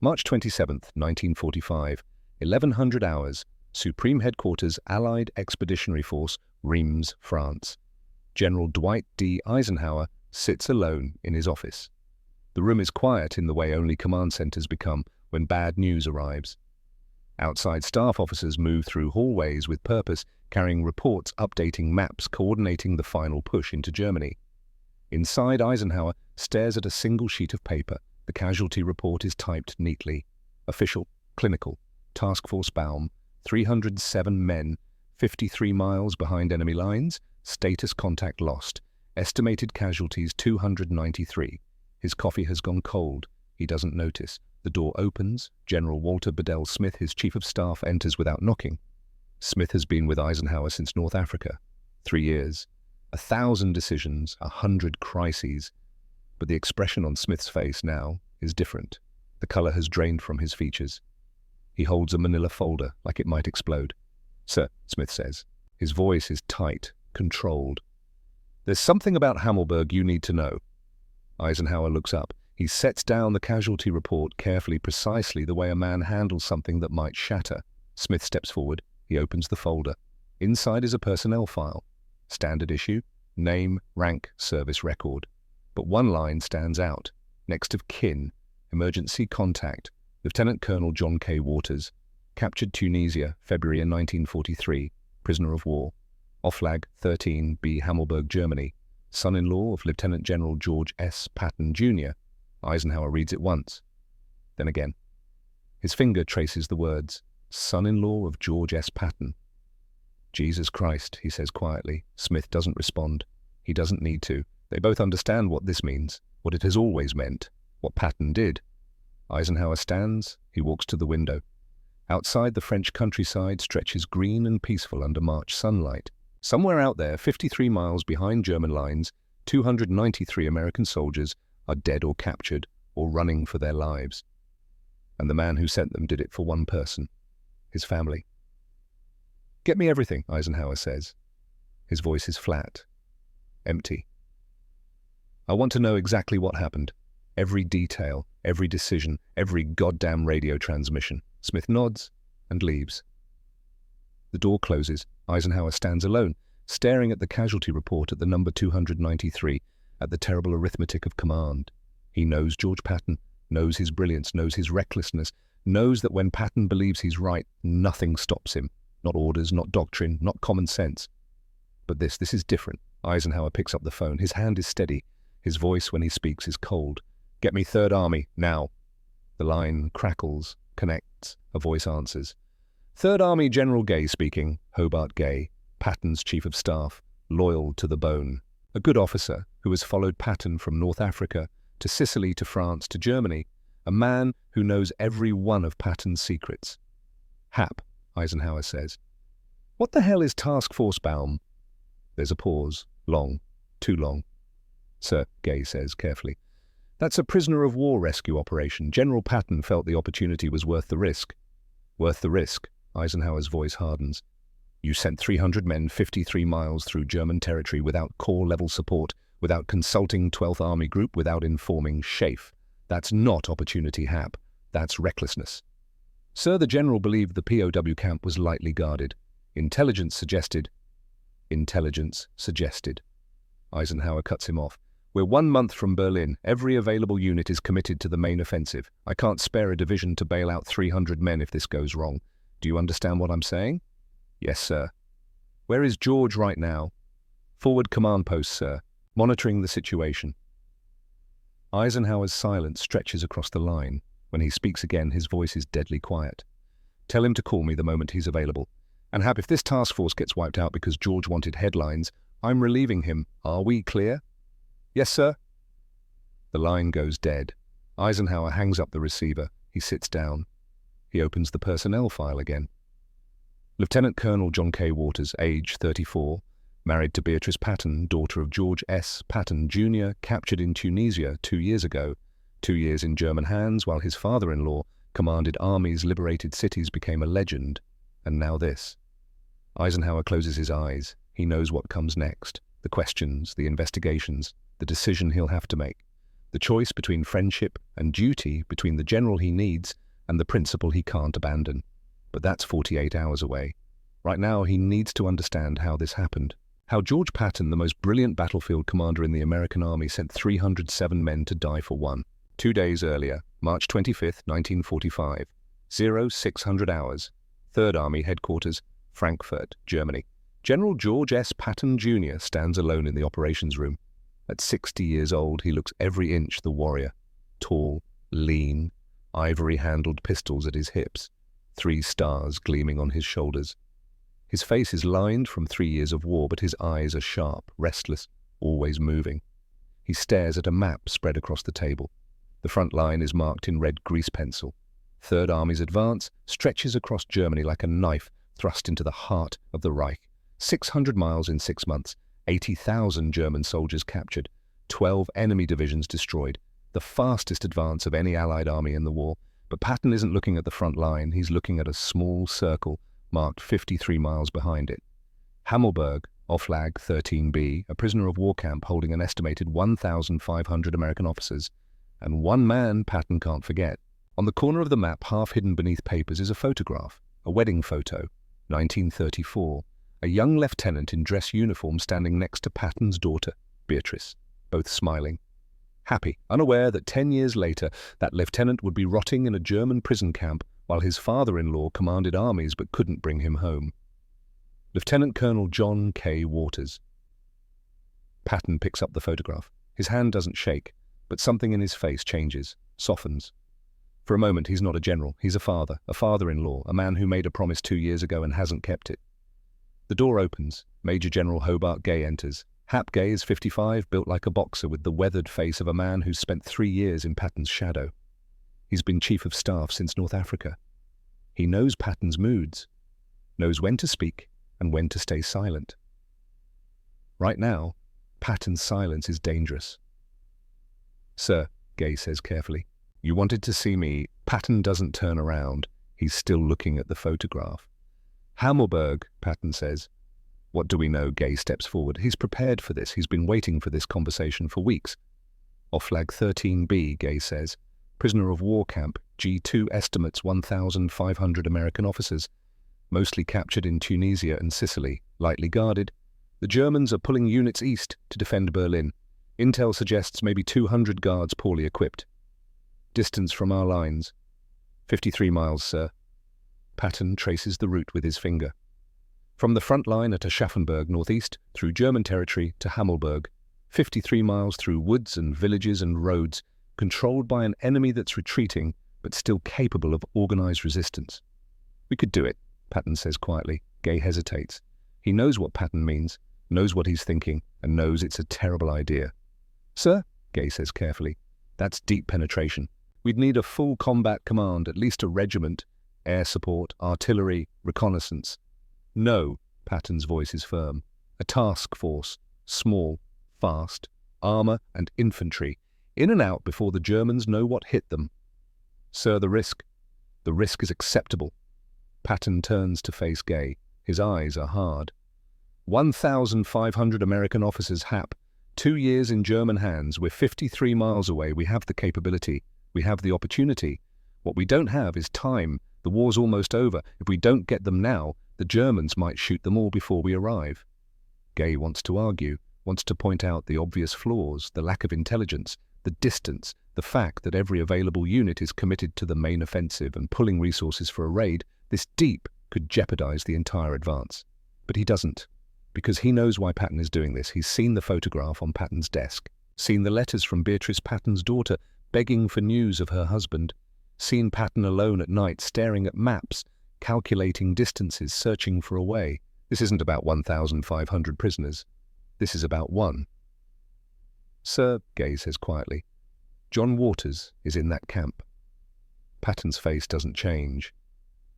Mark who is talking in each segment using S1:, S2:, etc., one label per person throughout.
S1: March 27, 1945, 1100 hours, Supreme Headquarters Allied Expeditionary Force, Reims, France. General Dwight D. Eisenhower sits alone in his office. The room is quiet in the way only command centers become when bad news arrives. Outside staff officers move through hallways with purpose, carrying reports, updating maps, coordinating the final push into Germany. Inside, Eisenhower stares at a single sheet of paper. The casualty report is typed neatly. Official, clinical, Task Force Baum, 307 men, 53 miles behind enemy lines, status contact lost, estimated casualties 293. His coffee has gone cold. He doesn't notice. The door opens. General Walter Bedell Smith, his chief of staff, enters without knocking. Smith has been with Eisenhower since North Africa. 3 years. 1,000 decisions, 100 crises. But the expression on Smith's face now is different. The color has drained from his features. He holds a manila folder like it might explode. "Sir," Smith says. His voice is tight, controlled. "There's something about Hammelburg you need to know." Eisenhower looks up. He sets down the casualty report carefully, precisely the way a man handles something that might shatter. Smith steps forward. He opens the folder. Inside is a personnel file. Standard issue, name, rank, service record. But one line stands out. Next of kin, emergency contact, Lieutenant Colonel John K. Waters. Captured Tunisia, February 1943. Prisoner of war. Oflag 13B, Hammelburg, Germany. Son-in-law of Lieutenant General George S. Patton, Jr. Eisenhower reads it once, then again. His finger traces the words, son-in-law of George S. Patton. "Jesus Christ," he says quietly. Smith doesn't respond. He doesn't need to. They both understand what this means, what it has always meant, what Patton did. Eisenhower stands. He walks to the window. Outside, the French countryside stretches green and peaceful under March sunlight. Somewhere out there, 53 miles behind German lines, 293 American soldiers are dead or captured or running for their lives. And the man who sent them did it for one person, his family. "Get me everything," Eisenhower says. His voice is flat, empty. "I want to know exactly what happened. Every detail, every decision, every goddamn radio transmission." Smith nods and leaves. The door closes. Eisenhower stands alone, staring at the casualty report at the number 293, at the terrible arithmetic of command. He knows George Patton, knows his brilliance, knows his recklessness, knows that when Patton believes he's right, nothing stops him. Not orders, not doctrine, not common sense. But this is different. Eisenhower picks up the phone. His hand is steady. His voice, when he speaks, is cold. "Get me 3rd Army, now." The line crackles, connects. A voice answers. "3rd Army General Gay speaking." Hobart Gay, Patton's chief of staff, loyal to the bone. A good officer who has followed Patton from North Africa to Sicily to France to Germany. A man who knows every one of Patton's secrets. "Hap," Eisenhower says. "What the hell is Task Force Baum?" There's a pause. Long. Too long. "Sir," Gay says carefully. "That's a prisoner of war rescue operation. General Patton felt the opportunity was worth the risk." "Worth the risk?" Eisenhower's voice hardens. "You sent 300 men 53 miles through German territory without corps-level support, without consulting 12th Army Group, without informing SHAEF. That's not opportunity, Hap. That's recklessness." "Sir, the general believed the POW camp was lightly guarded. Intelligence suggested." "Intelligence suggested." Eisenhower cuts him off. "We're 1 month from Berlin. Every available unit is committed to the main offensive. I can't spare a division to bail out 300 men if this goes wrong. Do you understand what I'm saying?" "Yes, sir." "Where is George right now?" "Forward command post, sir. Monitoring the situation." Eisenhower's silence stretches across the line. When he speaks again, his voice is deadly quiet. "Tell him to call me the moment he's available. And Hap, if this task force gets wiped out because George wanted headlines, I'm relieving him. Are we clear?" "Yes, sir." The line goes dead. Eisenhower hangs up the receiver. He sits down. He opens the personnel file again. Lieutenant Colonel John K. Waters, age 34, married to Beatrice Patton, daughter of George S. Patton, Jr., captured in Tunisia 2 years ago. 2 years in German hands while his father-in-law commanded armies, liberated cities, became a legend. And now this. Eisenhower closes his eyes. He knows what comes next. The questions, the investigations, the decision he'll have to make. The choice between friendship and duty, between the general he needs and the principle he can't abandon. But that's 48 hours away. Right now, he needs to understand how this happened. How George Patton, the most brilliant battlefield commander in the American Army, sent 307 men to die for one. 2 days earlier, March 25, 1945, 0600 hours, 3rd Army Headquarters, Frankfurt, Germany. General George S. Patton, Jr. stands alone in the operations room. At 60 years old, he looks every inch the warrior. Tall, lean, ivory-handled pistols at his hips, 3 stars gleaming on his shoulders. His face is lined from 3 years of war, but his eyes are sharp, restless, always moving. He stares at a map spread across the table. The front line is marked in red grease pencil. 3rd Army's advance stretches across Germany like a knife thrust into the heart of the Reich. 600 miles in 6 months, 80,000 German soldiers captured, 12 enemy divisions destroyed, the fastest advance of any Allied army in the war. But Patton isn't looking at the front line, he's looking at a small circle marked 53 miles behind it. Hammelburg, Oflag 13B, a prisoner of war camp holding an estimated 1,500 American officers. And one man Patton can't forget. On the corner of the map, half hidden beneath papers, is a photograph, a wedding photo, 1934. A young lieutenant in dress uniform standing next to Patton's daughter, Beatrice, both smiling. Happy, unaware that 10 years later that lieutenant would be rotting in a German prison camp while his father-in-law commanded armies but couldn't bring him home. Lieutenant Colonel John K. Waters. Patton picks up the photograph. His hand doesn't shake, but something in his face changes, softens. For a moment, he's not a general. He's a father-in-law, a man who made a promise 2 years ago and hasn't kept it. The door opens. Major General Hobart Gay enters. Hap Gay is 55, built like a boxer with the weathered face of a man who's spent 3 years in Patton's shadow. He's been Chief of Staff since North Africa. He knows Patton's moods, knows when to speak and when to stay silent. Right now, Patton's silence is dangerous. "Sir," Gay says carefully, "you wanted to see me." Patton doesn't turn around. He's still looking at the photograph. "Hammelburg," Patton says. "What do we know?" Gay steps forward. He's prepared for this. He's been waiting for this conversation for weeks. "Oflag 13B," Gay says. "Prisoner of war camp, G2 estimates 1,500 American officers, mostly captured in Tunisia and Sicily, lightly guarded. The Germans are pulling units east to defend Berlin. Intel suggests maybe 200 guards poorly equipped. Distance from our lines, 53 miles, sir." Patton traces the route with his finger. From the front line at Aschaffenburg northeast, through German territory to Hammelburg, 53 miles through woods and villages and roads, controlled by an enemy that's retreating, but still capable of organized resistance. "We could do it," Patton says quietly. Gay hesitates. He knows what Patton means, knows what he's thinking, and knows it's a terrible idea. "Sir," Gay says carefully, "that's deep penetration. We'd need a full combat command, at least a regiment, air support, artillery, reconnaissance." "No," Patton's voice is firm. "A task force, small, fast, armor and infantry, in and out before the Germans know what hit them." "Sir, the risk is acceptable." Patton turns to face Gay. His eyes are hard. 1,500 American officers, Hap. 2 years in German hands. We're 53 miles away. We have the capability. We have the opportunity. What we don't have is time. The war's almost over. If we don't get them now, the Germans might shoot them all before we arrive. Gay wants to argue, wants to point out the obvious flaws, the lack of intelligence, the distance, the fact that every available unit is committed to the main offensive and pulling resources for a raid. This deep could jeopardize the entire advance. But he doesn't, because he knows why Patton is doing this. He's seen the photograph on Patton's desk, seen the letters from Beatrice Patton's daughter begging for news of her husband, seen Patton alone at night staring at maps, calculating distances, searching for a way. This isn't about 1,500 prisoners. This is about one. "Sir," Gay says quietly, "John Waters is in that camp." Patton's face doesn't change,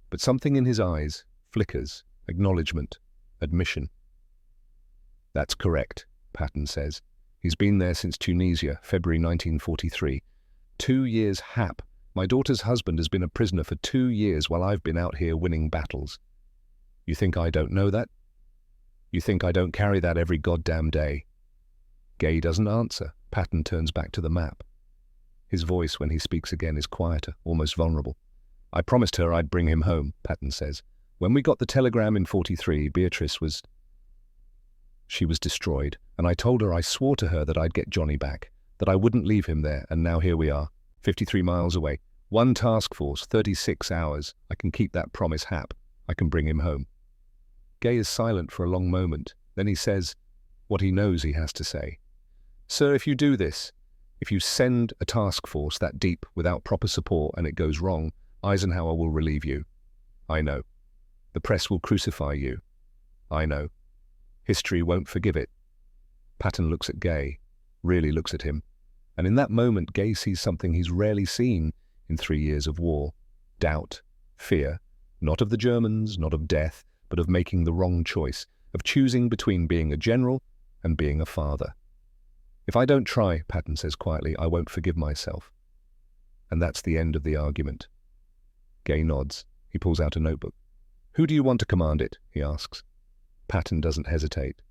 S1: but something in his eyes flickers, acknowledgement, admission. "That's correct," Patton says. "He's been there since Tunisia, February 1943. 2 years, Hap. My daughter's husband has been a prisoner for 2 years while I've been out here winning battles. You think I don't know that? You think I don't carry that every goddamn day?" Gay doesn't answer. Patton turns back to the map. His voice, when he speaks again, is quieter, almost vulnerable. "I promised her I'd bring him home," Patton says. "When we got the telegram in 43, she was destroyed, and I told her I swore to her that I'd get Johnny back, that I wouldn't leave him there, and now here we are, 53 miles away. One task force, 36 hours. I can keep that promise, Hap. I can bring him home." Gay is silent for a long moment. Then he says what he knows he has to say. "Sir, if you do this, if you send a task force that deep without proper support and it goes wrong, Eisenhower will relieve you. I know. The press will crucify you. I know. History won't forgive it." Patton looks at Gay, really looks at him, and in that moment Gay sees something he's rarely seen in 3 years of war. Doubt, fear, not of the Germans, not of death, but of making the wrong choice, of choosing between being a general and being a father. "If I don't try," Patton says quietly, "I won't forgive myself." And that's the end of the argument. Gay nods. He pulls out a notebook. "Who do you want to command it?" he asks. Patton doesn't hesitate.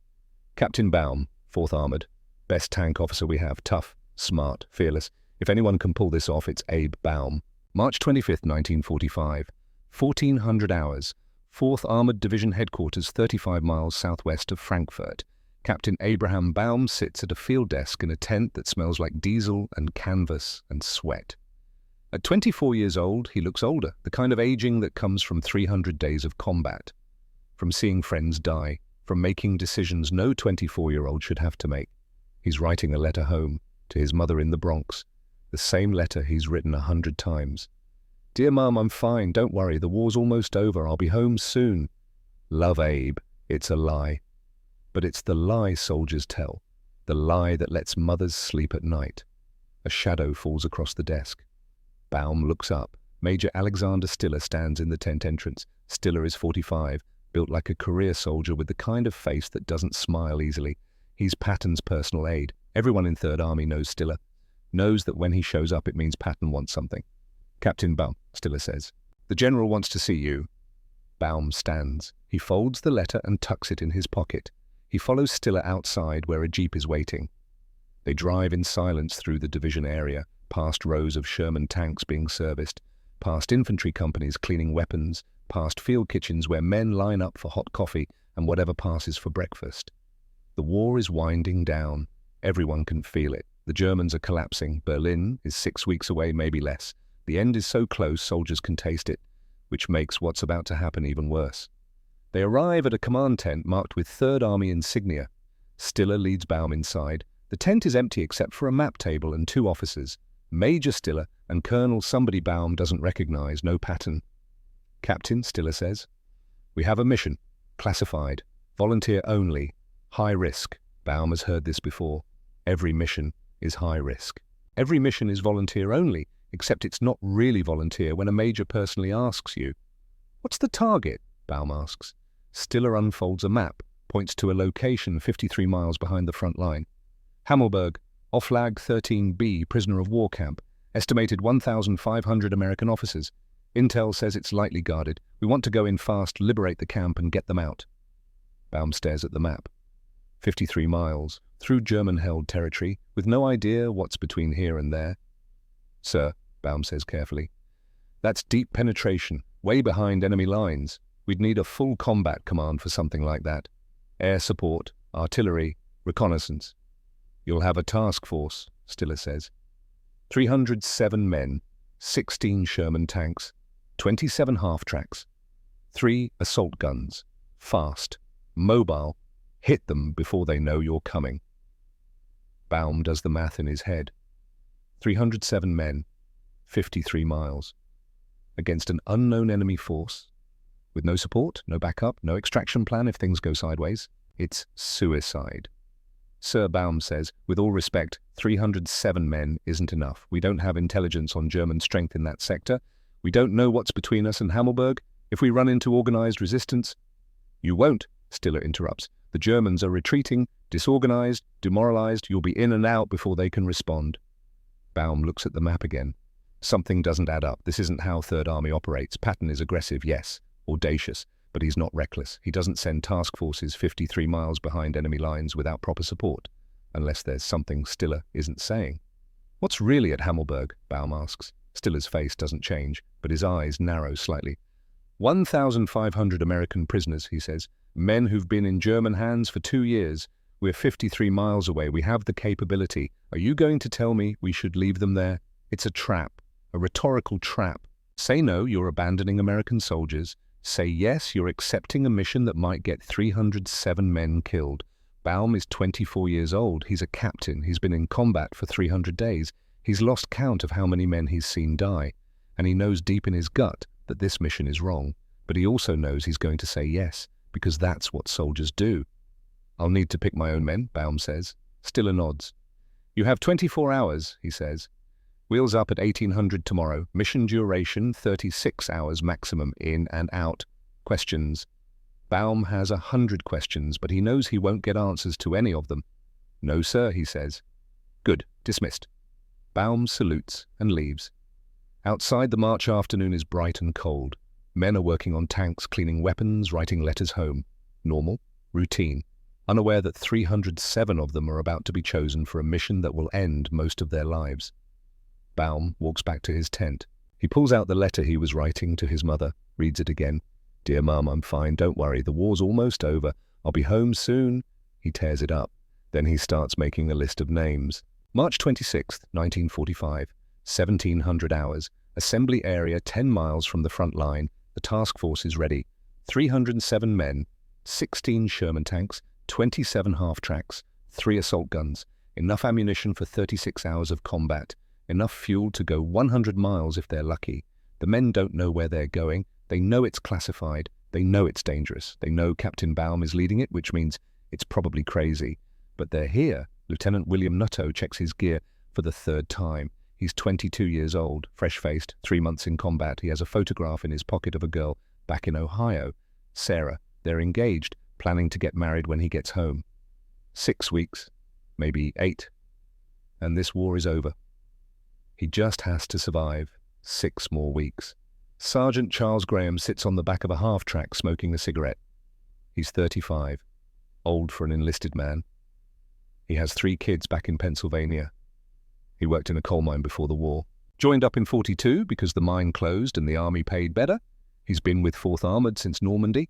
S1: "Captain Baum, 4th Armored. Best tank officer we have. Tough, smart, fearless. If anyone can pull this off, it's Abe Baum." March 25th, 1945. 1400 hours. 4th Armored Division Headquarters 35 miles southwest of Frankfurt. Captain Abraham Baum sits at a field desk in a tent that smells like diesel and canvas and sweat. At 24 years old, he looks older, the kind of aging that comes from 300 days of combat, from seeing friends die, from making decisions no 24-year-old should have to make. He's writing a letter home to his mother in the Bronx, the same letter he's written 100 times. "Dear Mum, I'm fine, don't worry, the war's almost over, I'll be home soon. Love, Abe." It's a lie. But it's the lie soldiers tell, the lie that lets mothers sleep at night. A shadow falls across the desk. Baum looks up. Major Alexander Stiller stands in the tent entrance. Stiller is 45, built like a career soldier with the kind of face that doesn't smile easily. He's Patton's personal aide. Everyone in 3rd Army knows Stiller, knows that when he shows up it means Patton wants something. "Captain Baum," Stiller says, "the general wants to see you." Baum stands. He folds the letter and tucks it in his pocket. He follows Stiller outside where a jeep is waiting. They drive in silence through the division area, past rows of Sherman tanks being serviced, past infantry companies cleaning weapons, past field kitchens where men line up for hot coffee and whatever passes for breakfast. The war is winding down. Everyone can feel it. The Germans are collapsing. Berlin is 6 weeks away, maybe less. The end is so close, soldiers can taste it, which makes what's about to happen even worse. They arrive at a command tent marked with 3rd Army insignia. Stiller leads Baum inside. The tent is empty except for a map table and 2 officers, Major Stiller and Colonel somebody Baum doesn't recognize, no Patton. "Captain," Stiller says, "we have a mission, classified, volunteer only, high risk." Baum has heard this before. Every mission is high risk. Every mission is volunteer only, except it's not really volunteer when a major personally asks you. "What's the target?" Baum asks. Stiller unfolds a map, points to a location 53 miles behind the front line. "Hammelburg, Oflag 13B, prisoner of war camp. Estimated 1,500 American officers. Intel says it's lightly guarded. We want to go in fast, liberate the camp, and get them out." Baum stares at the map. 53 miles, through German-held territory, with no idea what's between here and there. "Sir," Baum says carefully, "that's deep penetration, way behind enemy lines. We'd need a full combat command for something like that. Air support, artillery, reconnaissance." "You'll have a task force," Stiller says. 307 men, 16 Sherman tanks, 27 half-tracks, 3 assault guns, fast, mobile, hit them before they know you're coming. Baum does the math in his head. 307 men, 53 miles, against an unknown enemy force, with no support, no backup, no extraction plan if things go sideways. It's suicide. "Sir," Baum says, "with all respect, 307 men isn't enough. We don't have intelligence on German strength in that sector. We don't know what's between us and Hammelburg. If we run into organized resistance—" "You won't," Stiller interrupts. "The Germans are retreating, disorganized, demoralized. You'll be in and out before they can respond." Baum looks at the map again. Something doesn't add up. This isn't how 3rd Army operates. Patton is aggressive, yes, audacious, but he's not reckless. He doesn't send task forces 53 miles behind enemy lines without proper support, unless there's something Stiller isn't saying. What's really at Hammelburg? Baum asks. Still his face doesn't change, but his eyes narrow slightly. 1,500 American prisoners, he says. Men who've been in German hands for 2 years. We're 53 miles away. We have the capability. Are you going to tell me we should leave them there? It's a trap, a rhetorical trap. Say no, you're abandoning American soldiers. Say yes, you're accepting a mission that might get 307 men killed. Baum is 24 years old. He's a captain. He's been in combat for 300 days. He's lost count of how many men he's seen die. And he knows deep in his gut that this mission is wrong. But he also knows he's going to say yes, because that's what soldiers do. I'll need to pick my own men, Baum says. Stiller nods. You have 24 hours, he says. Wheels up at 1800 tomorrow. Mission duration 36 hours maximum, in and out. Questions. Baum has 100 questions, but he knows he won't get answers to any of them. No, sir, he says. Good. Dismissed. Baum salutes and leaves. Outside, the March afternoon is bright and cold. Men are working on tanks, cleaning weapons, writing letters home. Normal. Routine. Unaware that 307 of them are about to be chosen for a mission that will end most of their lives. Baum walks back to his tent. He pulls out the letter he was writing to his mother, reads it again. Dear Mum, I'm fine, don't worry, the war's almost over. I'll be home soon. He tears it up. Then he starts making a list of names. March 26th, 1945, 1700 hours. Assembly area 10 miles from the front line. The task force is ready. 307 men, 16 Sherman tanks, 27 half-tracks, 3 assault guns. Enough ammunition for 36 hours of combat. Enough fuel to go 100 miles if they're lucky. The men don't know where they're going. They know it's classified. They know it's dangerous. They know Captain Baum is leading it, which means it's probably crazy. But they're here. Lieutenant William Nutto checks his gear for the 3rd time. He's 22 years old, fresh-faced, 3 months in combat. He has a photograph in his pocket of a girl back in Ohio. Sarah. They're engaged, planning to get married when he gets home. 6 weeks, maybe 8. And this war is over. He just has to survive 6 more weeks. Sergeant Charles Graham sits on the back of a half-track smoking a cigarette. He's 35, old for an enlisted man. He has 3 kids back in Pennsylvania. He worked in a coal mine before the war. Joined up in 42 because the mine closed and the army paid better. He's been with 4th Armoured since Normandy.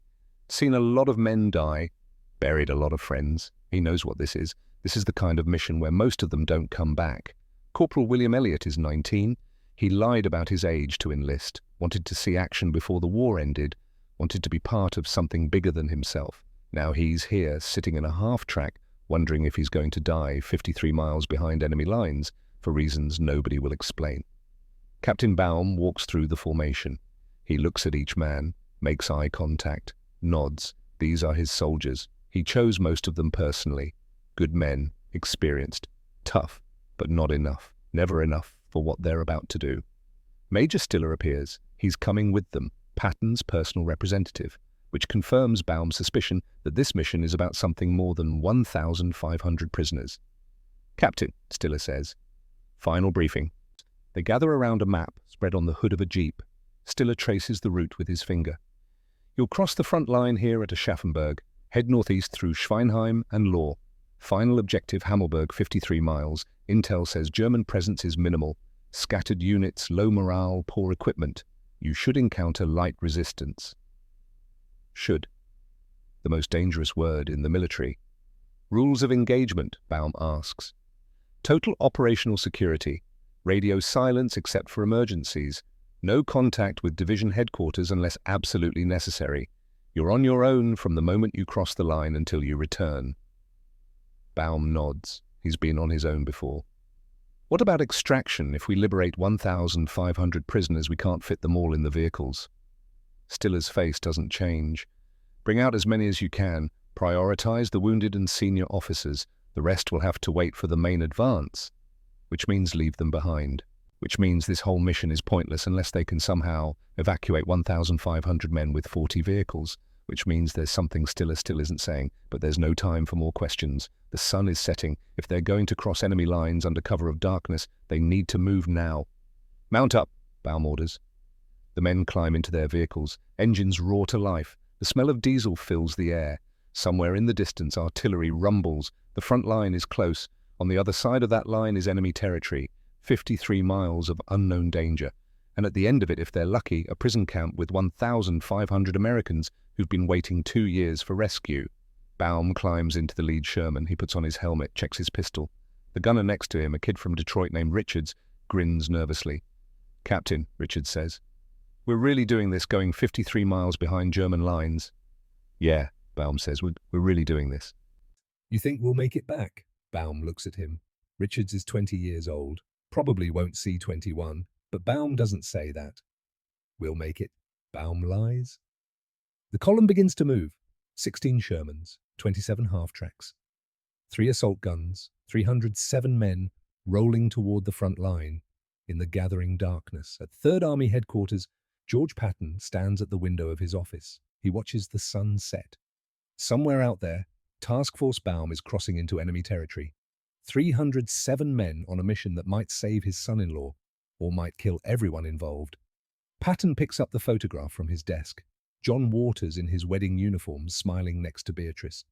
S1: Seen a lot of men die. Buried a lot of friends. He knows what this is. This is the kind of mission where most of them don't come back. Corporal William Elliott is 19. He lied about his age to enlist, wanted to see action before the war ended, wanted to be part of something bigger than himself. Now he's here, sitting in a half-track, wondering if he's going to die 53 miles behind enemy lines, for reasons nobody will explain. Captain Baum walks through the formation. He looks at each man, makes eye contact, nods. These are his soldiers. He chose most of them personally. Good men, experienced, tough, but not enough. Never enough for what they're about to do. Major Stiller appears. He's coming with them, Patton's personal representative, which confirms Baum's suspicion that this mission is about something more than 1,500 prisoners. Captain, Stiller says. Final briefing. They gather around a map spread on the hood of a jeep. Stiller traces the route with his finger. You'll cross the front line here at Aschaffenburg, head northeast through Schweinheim and Lohr. Final objective Hammelburg, 53 miles. Intel says German presence is minimal. Scattered units, low morale, poor equipment. You should encounter light resistance. Should. The most dangerous word in the military. Rules of engagement, Baum asks. Total operational security. Radio silence except for emergencies. No contact with division headquarters unless absolutely necessary. You're on your own from the moment you cross the line until you return. Baum nods. He's been on his own before. What about extraction? If we liberate 1,500 prisoners, we can't fit them all in the vehicles. Stiller's face doesn't change. Bring out as many as you can. Prioritize the wounded and senior officers. The rest will have to wait for the main advance, which means leave them behind. Which means this whole mission is pointless unless they can somehow evacuate 1,500 men with 40 vehicles. Which means there's something Stiller still isn't saying, but there's no time for more questions. The sun is setting. If they're going to cross enemy lines under cover of darkness, they need to move now. Mount up, Baum orders. The men climb into their vehicles. Engines roar to life. The smell of diesel fills the air. Somewhere in the distance, artillery rumbles. The front line is close. On the other side of that line is enemy territory. 53 miles of unknown danger, and at the end of it, if they're lucky, a prison camp with 1,500 Americans who've been waiting 2 years for rescue. Baum climbs into the lead Sherman. He puts on his helmet, checks his pistol. The gunner next to him, a kid from Detroit named Richards, grins nervously. "Captain," Richards says, "we're really doing this going 53 miles behind German lines." "Yeah," Baum says, we're really doing this." "You think we'll make it back?" Baum looks at him. Richards is 20 years old, probably won't see 21, but Baum doesn't say that. "We'll make it." Baum lies. The column begins to move. 16 Shermans, 27 half-tracks, 3 assault guns, 307 men rolling toward the front line in the gathering darkness. At 3rd Army headquarters, George Patton stands at the window of his office. He watches the sun set. Somewhere out there, Task Force Baum is crossing into enemy territory. 307 men on a mission that might save his son-in-law or might kill everyone involved. Patton picks up the photograph from his desk. John Waters in his wedding uniform smiling next to Beatrice.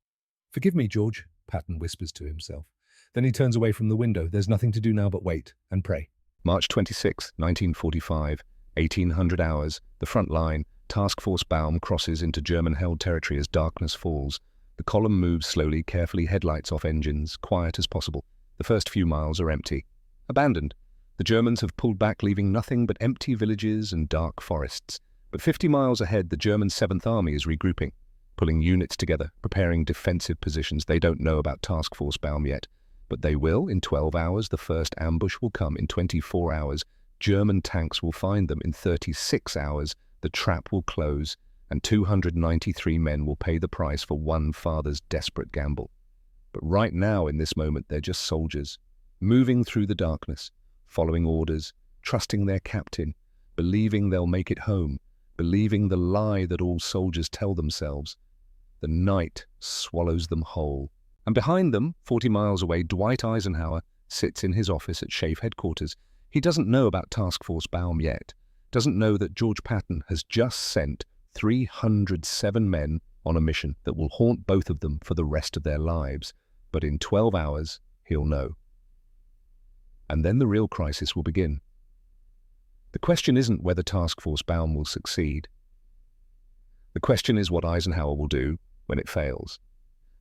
S1: "Forgive me, George," Patton whispers to himself. Then he turns away from the window. There's nothing to do now but wait and pray. March 26, 1945, 1800 hours, the front line. Task Force Baum crosses into German-held territory as darkness falls. The column moves slowly, carefully, headlights off, engines, quiet as possible. The first few miles are empty. Abandoned. The Germans have pulled back, leaving nothing but empty villages and dark forests. But 50 miles ahead, the German 7th Army is regrouping, pulling units together, preparing defensive positions. They don't know about Task Force Baum yet, but they will in 12 hours. The first ambush will come in 24 hours. German tanks will find them in 36 hours. The trap will close, and 293 men will pay the price for one father's desperate gamble. But right now, in this moment, they're just soldiers, moving through the darkness, following orders, trusting their captain, believing they'll make it home, believing the lie that all soldiers tell themselves. The night swallows them whole. And behind them, 40 miles away, Dwight Eisenhower sits in his office at SHAEF headquarters. He doesn't know about Task Force Baum yet, doesn't know that George Patton has just sent 307 men on a mission that will haunt both of them for the rest of their lives. But in 12 hours, he'll know. And then the real crisis will begin. The question isn't whether Task Force Baum will succeed. The question is what Eisenhower will do when it fails,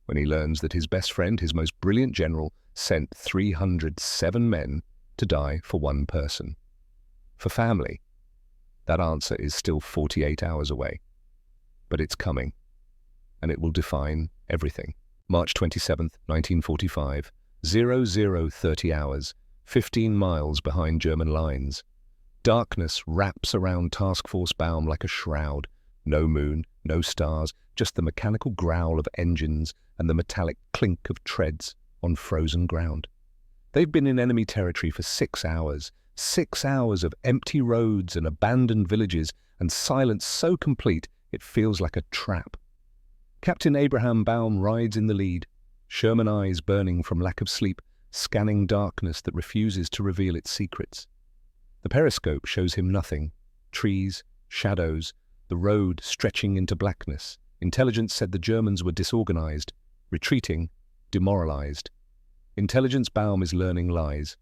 S1: when he learns that his best friend, his most brilliant general, sent 307 men to die for one person. For family, that answer is still 48 hours away. But it's coming, and it will define everything. March 27th, 1945, 0030 hours, 15 miles behind German lines. Darkness wraps around Task Force Baum like a shroud. No moon, no stars, just the mechanical growl of engines and the metallic clink of treads on frozen ground. They've been in enemy territory for 6 hours. 6 hours of empty roads and abandoned villages and silence so complete it feels like a trap. Captain Abraham Baum rides in the lead, Sherman eyes burning from lack of sleep, scanning darkness that refuses to reveal its secrets. The periscope shows him nothing. Trees, shadows, the road stretching into blackness. Intelligence said the Germans were disorganized, retreating, demoralized. Intelligence Baum is learning lies.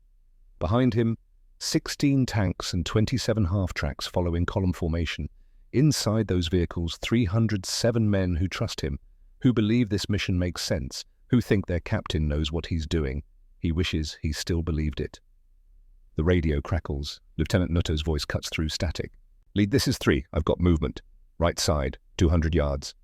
S1: Behind him, 16 tanks and 27 half-tracks follow in column formation. Inside those vehicles, 307 men who trust him, who believe this mission makes sense, who think their captain knows what he's doing. He wishes he still believed it. The radio crackles. Lieutenant Nutto's voice cuts through static. "Lead, this is 3. I've got movement. Right side, 200 yards.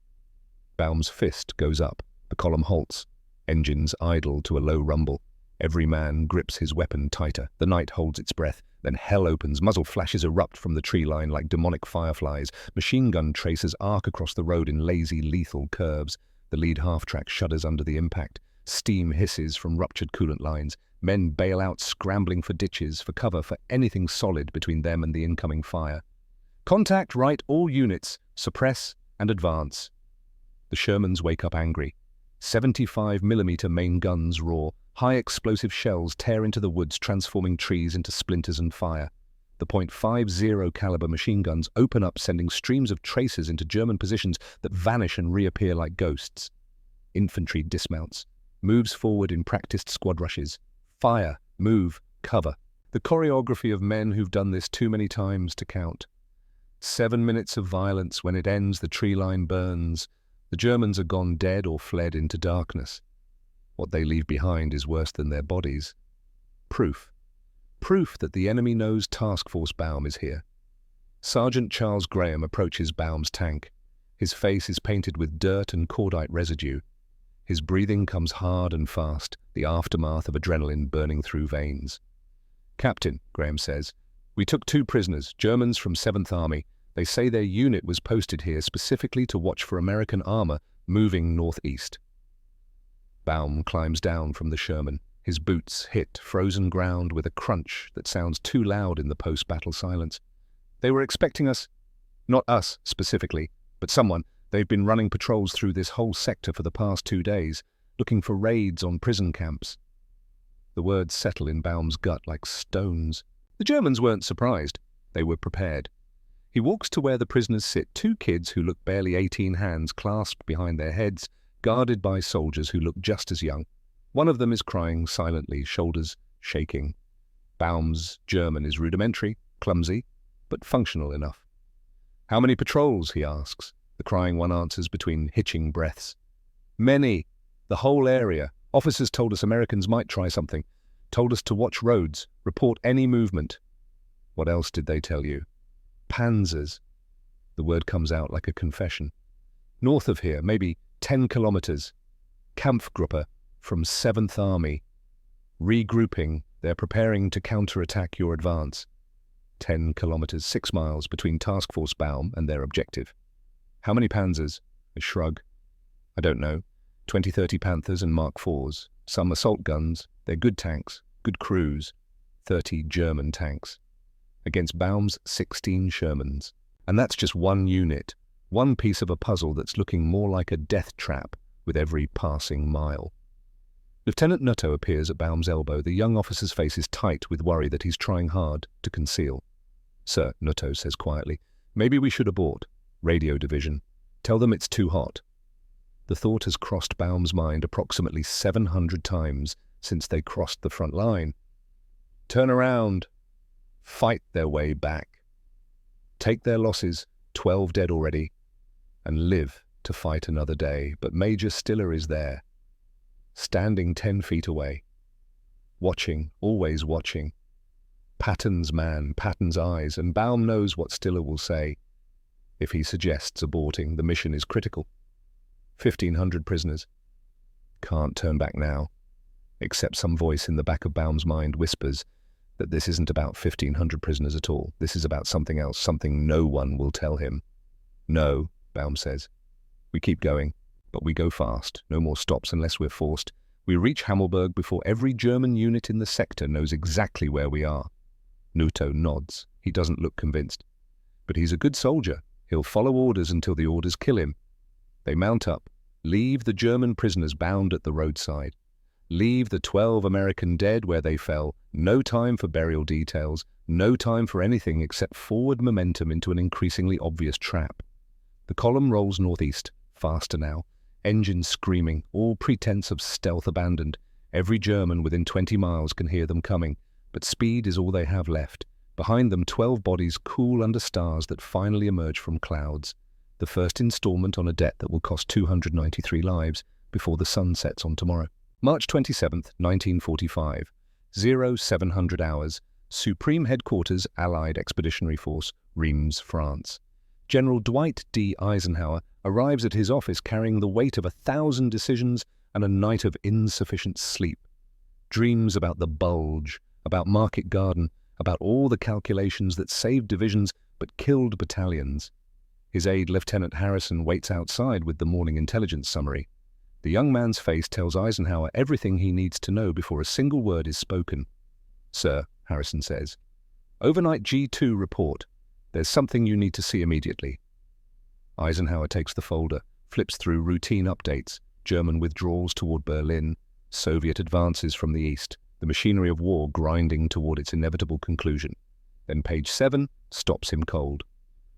S1: Baum's fist goes up. The column halts. Engines idle to a low rumble. Every man grips his weapon tighter. The night holds its breath. Then hell opens. Muzzle flashes erupt from the tree line like demonic fireflies. Machine gun tracers arc across the road in lazy, lethal curves. The lead half-track shudders under the impact. Steam hisses from ruptured coolant lines. Men bail out, scrambling for ditches, for cover, for anything solid between them and the incoming fire. "Contact right, all units. Suppress and advance." The Shermans wake up angry. 75mm main guns roar. High explosive shells tear into the woods, transforming trees into splinters and fire. The .50 caliber machine guns open up, sending streams of tracers into German positions that vanish and reappear like ghosts. Infantry dismounts, moves forward in practiced squad rushes. Fire, move, cover. The choreography of men who've done this too many times to count. 7 minutes of violence. When it ends, the tree line burns. The Germans are gone dead or fled into darkness. What they leave behind is worse than their bodies. Proof. Proof that the enemy knows Task Force Baum is here. Sergeant Charles Graham approaches Baum's tank. His face is painted with dirt and cordite residue. His breathing comes hard and fast, the aftermath of adrenaline burning through veins. "Captain," Graham says, "we took 2 prisoners, Germans from 7th Army. They say their unit was posted here specifically to watch for American armor moving northeast." Baum climbs down from the Sherman. His boots hit frozen ground with a crunch that sounds too loud in the post-battle silence. "They were expecting us." "Not us, specifically, but someone. They've been running patrols through this whole sector for the past 2 days, looking for raids on prison camps." The words settle in Baum's gut like stones. The Germans weren't surprised. They were prepared. He walks to where the prisoners sit, 2 kids who look barely 18, hands clasped behind their heads, guarded by soldiers who look just as young. One of them is crying silently, shoulders shaking. Baum's German is rudimentary, clumsy, but functional enough. "How many patrols?" he asks. The crying one answers between hitching breaths. "Many. The whole area. Officers told us Americans might try something. Told us to watch roads, report any movement." "What else did they tell you?" "Panzers." The word comes out like a confession. "North of here, maybe 10 kilometers. Kampfgruppe from 7th Army. Regrouping. They're preparing to counterattack your advance." 10 kilometers, 6 miles between Task Force Baum and their objective. "How many Panzers?" A shrug. "I don't know. 20, 30 Panthers and Mark IVs. Some assault guns. They're good tanks, good crews. 30 German tanks. Against Baum's 16 Shermans. And that's just one unit. One piece of a puzzle that's looking more like a death trap with every passing mile. Lieutenant Nutto appears at Baum's elbow. The young officer's face is tight with worry that he's trying hard to conceal. "Sir," Nutto says quietly, "maybe we should abort. Radio division. Tell them it's too hot." The thought has crossed Baum's mind approximately 700 times since they crossed the front line. Turn around. Fight their way back. Take their losses, 12 dead already, and live to fight another day. But Major Stiller is there, standing 10 feet away. Watching, always watching. Patton's man, Patton's eyes, and Baum knows what Stiller will say. If he suggests aborting, the mission is critical. 1,500 prisoners. Can't turn back now, except some voice in the back of Baum's mind whispers that this isn't about 1,500 prisoners at all. This is about something else, something no one will tell him. "No," Baum says. "We keep going, but we go fast. No more stops unless we're forced. We reach Hammelburg before every German unit in the sector knows exactly where we are." Nutto nods. He doesn't look convinced. But he's a good soldier. He'll follow orders until the orders kill him. They mount up, leave the German prisoners bound at the roadside, leave the 12 American dead where they fell. No time for burial details, no time for anything except forward momentum into an increasingly obvious trap. The column rolls northeast, faster now, engines screaming, all pretense of stealth abandoned. Every German within 20 miles can hear them coming, but speed is all they have left. Behind them, 12 bodies cool under stars that finally emerge from clouds. The first installment on a debt that will cost 293 lives before the sun sets on tomorrow. March 27th, 1945. 0700 hours. Supreme Headquarters, Allied Expeditionary Force, Reims, France. General Dwight D. Eisenhower arrives at his office carrying the weight of 1,000 decisions and a night of insufficient sleep. Dreams about the bulge, about Market Garden, about all the calculations that saved divisions but killed battalions. His aide, Lieutenant Harrison, waits outside with the morning intelligence summary. The young man's face tells Eisenhower everything he needs to know before a single word is spoken. "Sir," Harrison says, "overnight G2 report. There's something you need to see immediately." Eisenhower takes the folder, flips through routine updates, German withdrawals toward Berlin, Soviet advances from the east, the machinery of war grinding toward its inevitable conclusion. Then page 7 stops him cold.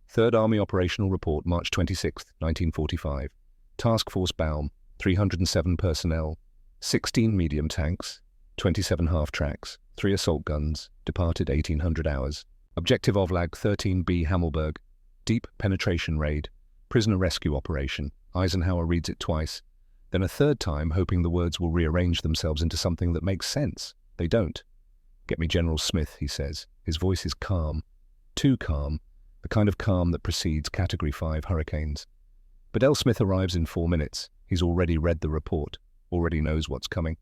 S1: Third Army Operational Report, March 26, 1945. Task Force Baum, 307 personnel, 16 medium tanks, 27 half-tracks, 3 assault guns, departed 1800 hours. Objective of Lag 13B Hammelburg, deep penetration raid, prisoner rescue operation. Eisenhower reads it twice, then a third time, hoping the words will rearrange themselves into something that makes sense. They don't. "Get me General Smith," he says. His voice is calm. Too calm. The kind of calm that precedes Category 5 hurricanes. But L. Smith arrives in 4 minutes. He's already read the report, already knows what's coming.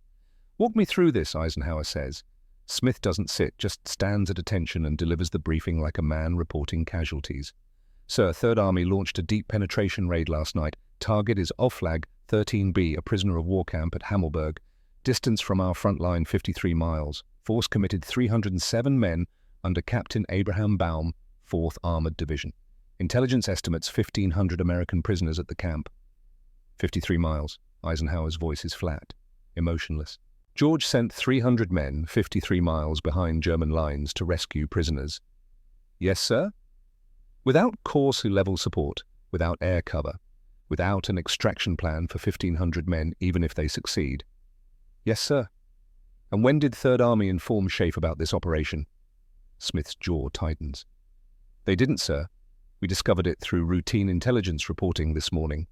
S1: "Walk me through this," Eisenhower says. Smith doesn't sit, just stands at attention and delivers the briefing like a man reporting casualties. "Sir, Third Army launched a deep penetration raid last night. Target is Oflag 13B, a prisoner of war camp at Hammelburg. Distance from our front line 53 miles. Force committed 307 men under Captain Abraham Baum, 4th Armored Division. Intelligence estimates 1,500 American prisoners at the camp." 53 miles. Eisenhower's voice is flat, emotionless. "George sent 300 men 53 miles behind German lines to rescue prisoners." "Yes, sir?" "Without course-level support, without air cover, without an extraction plan for 1,500 men, even if they succeed." "Yes, sir." "And when did Third Army inform Schaeff about this operation?" Smith's jaw tightens. "They didn't, sir. We discovered it through routine intelligence reporting this morning."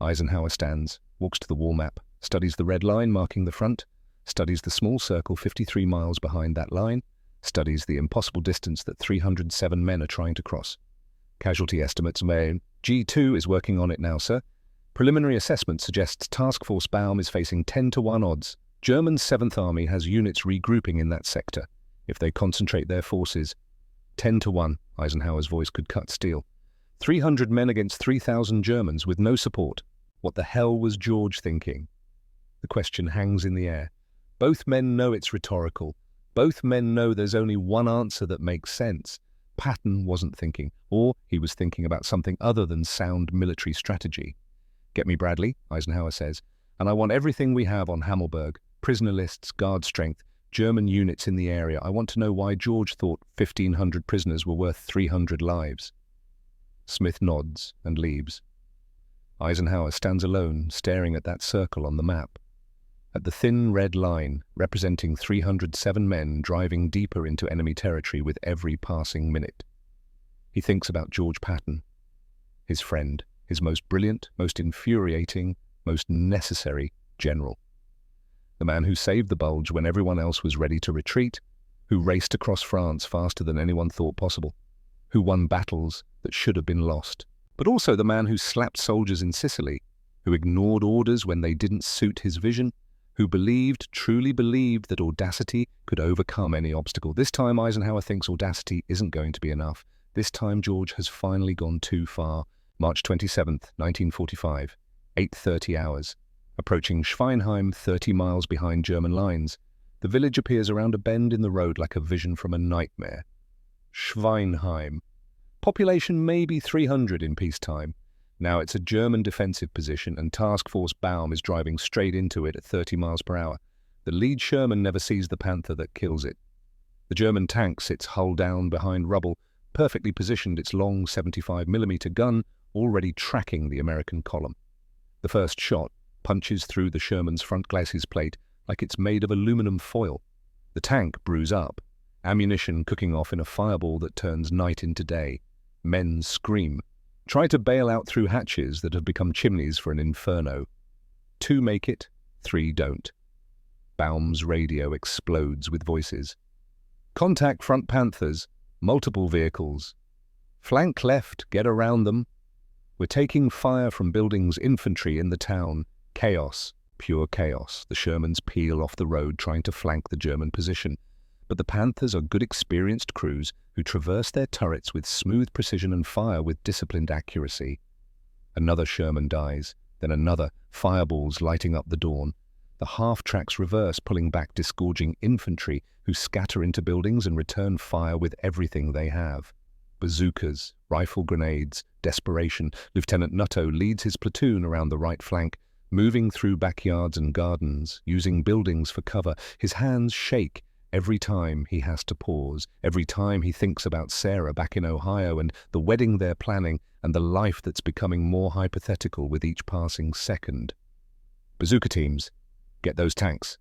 S1: Eisenhower stands, walks to the wall map, studies the red line marking the front, studies the small circle 53 miles behind that line, studies the impossible distance that 307 men are trying to cross. "Casualty estimates, Maine. G2 is working on it now, sir. Preliminary assessment suggests Task Force Baum is facing 10-to-1 odds. German 7th Army has units regrouping in that sector. If they concentrate their forces..." 10-to-1, Eisenhower's voice could cut steel. 300 men against 3,000 Germans with no support. What the hell was George thinking? The question hangs in the air. Both men know it's rhetorical. Both men know there's only one answer that makes sense. Patton wasn't thinking, or he was thinking about something other than sound military strategy. "Get me Bradley," Eisenhower says, "and I want everything we have on Hammelburg, prisoner lists, guard strength, German units in the area. I want to know why George thought 1,500 prisoners were worth 300 lives. Smith nods and leaves. Eisenhower stands alone, staring at that circle on the map. At the thin red line, representing 307 men driving deeper into enemy territory with every passing minute. He thinks about George Patton, his friend, his most brilliant, most infuriating, most necessary general. The man who saved the Bulge when everyone else was ready to retreat, who raced across France faster than anyone thought possible, who won battles that should have been lost, but also the man who slapped soldiers in Sicily, who ignored orders when they didn't suit his vision, who believed, truly believed, that audacity could overcome any obstacle. This time Eisenhower thinks audacity isn't going to be enough. This time George has finally gone too far. March 27th, 1945, 8:30 hours. Approaching Schweinheim, 30 miles behind German lines. The village appears around a bend in the road like a vision from a nightmare. Schweinheim. Population maybe 300 in peacetime. Now it's a German defensive position and Task Force Baum is driving straight into it at 30 miles per hour. The lead Sherman never sees the Panther that kills it. The German tank sits hull down behind rubble, perfectly positioned, its long 75mm gun already tracking the American column. The first shot punches through the Sherman's front glacis plate like it's made of aluminum foil. The tank brews up, ammunition cooking off in a fireball that turns night into day. Men scream, try to bail out through hatches that have become chimneys for an inferno. 2 make it, 3 don't. Baum's radio explodes with voices. Contact front Panthers, multiple vehicles. Flank left, get around them. We're taking fire from buildings, infantry in the town. Chaos, pure chaos. The Shermans peel off the road trying to flank the German position. But the Panthers are good experienced crews who traverse their turrets with smooth precision and fire with disciplined accuracy. Another Sherman dies, then another, fireballs lighting up the dawn. The half-tracks reverse, pulling back disgorging infantry who scatter into buildings and return fire with everything they have. Bazookas, rifle grenades, desperation. Lieutenant Nutto leads his platoon around the right flank, moving through backyards and gardens, using buildings for cover. His hands shake every time he has to pause, every time he thinks about Sarah back in Ohio and the wedding they're planning and the life that's becoming more hypothetical with each passing second. Bazooka teams, get those tanks.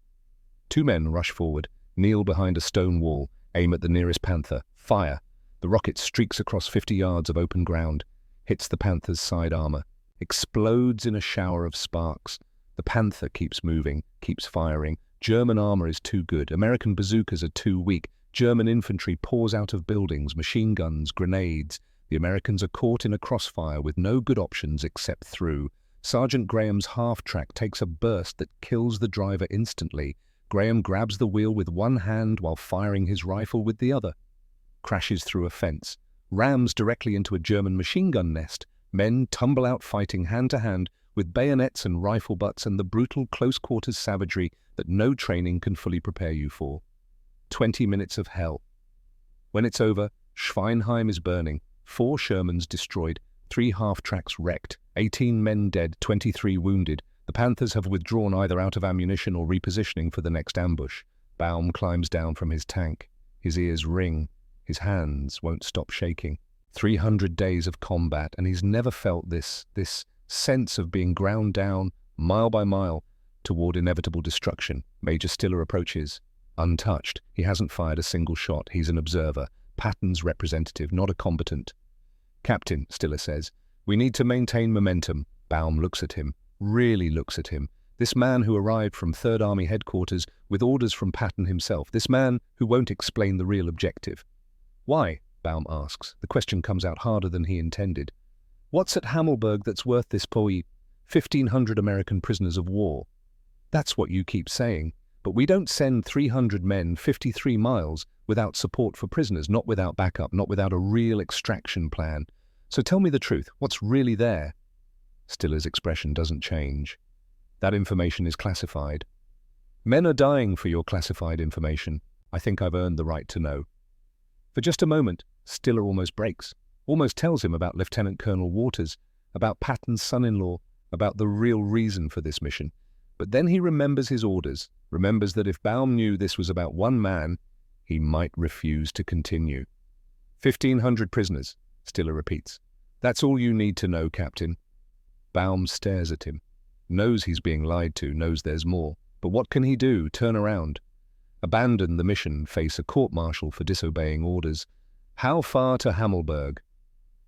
S1: Two men rush forward, kneel behind a stone wall, aim at the nearest panther. Fire! The rocket streaks across 50 yards of open ground, hits the panther's side armor, explodes in a shower of sparks. The panther keeps moving, keeps firing. German armor is too good. American bazookas are too weak. German infantry pours out of buildings, machine guns, grenades. The Americans are caught in a crossfire with no good options except through. Sergeant Graham's half-track takes a burst that kills the driver instantly. Graham grabs the wheel with one hand while firing his rifle with the other. Crashes through a fence, rams directly into a German machine gun nest. Men tumble out fighting hand-to-hand with bayonets and rifle butts and the brutal close-quarters savagery that no training can fully prepare you for. 20 minutes of hell. When it's over, Schweinheim is burning, 4 Shermans destroyed, 3 half-tracks wrecked, 18 men dead, 23 wounded. The Panthers have withdrawn either out of ammunition or repositioning for the next ambush. Baum climbs down from his tank. His ears ring. His hands won't stop shaking. 300 days of combat, and he's never felt this sense of being ground down, mile by mile, toward inevitable destruction. Major Stiller approaches. Untouched. He hasn't fired a single shot. He's an observer. Patton's representative, not a combatant. "Captain," Stiller says, "we need to maintain momentum." Baum looks at him, really looks at him. This man who arrived from 3rd Army headquarters with orders from Patton himself. This man who won't explain the real objective. "Why?" Baum asks. The question comes out harder than he intended. "What's at Hammelburg that's worth this 1,500 American prisoners of war?" "That's what you keep saying. But we don't send 300 men 53 miles without support for prisoners, not without backup, not without a real extraction plan. So tell me the truth. What's really there?" Stiller's expression doesn't change. "That information is classified." "Men are dying for your classified information. I think I've earned the right to know." For just a moment, Stiller almost breaks, almost tells him about Lieutenant Colonel Waters, about Patton's son-in-law, about the real reason for this mission. But then he remembers his orders, remembers that if Baum knew this was about one man, he might refuse to continue. 1,500 prisoners, Stiller repeats. "That's all you need to know, Captain." Baum stares at him, knows he's being lied to, knows there's more. But what can he do? Turn around? Abandon the mission, face a court-martial for disobeying orders? How far to Hammelburg?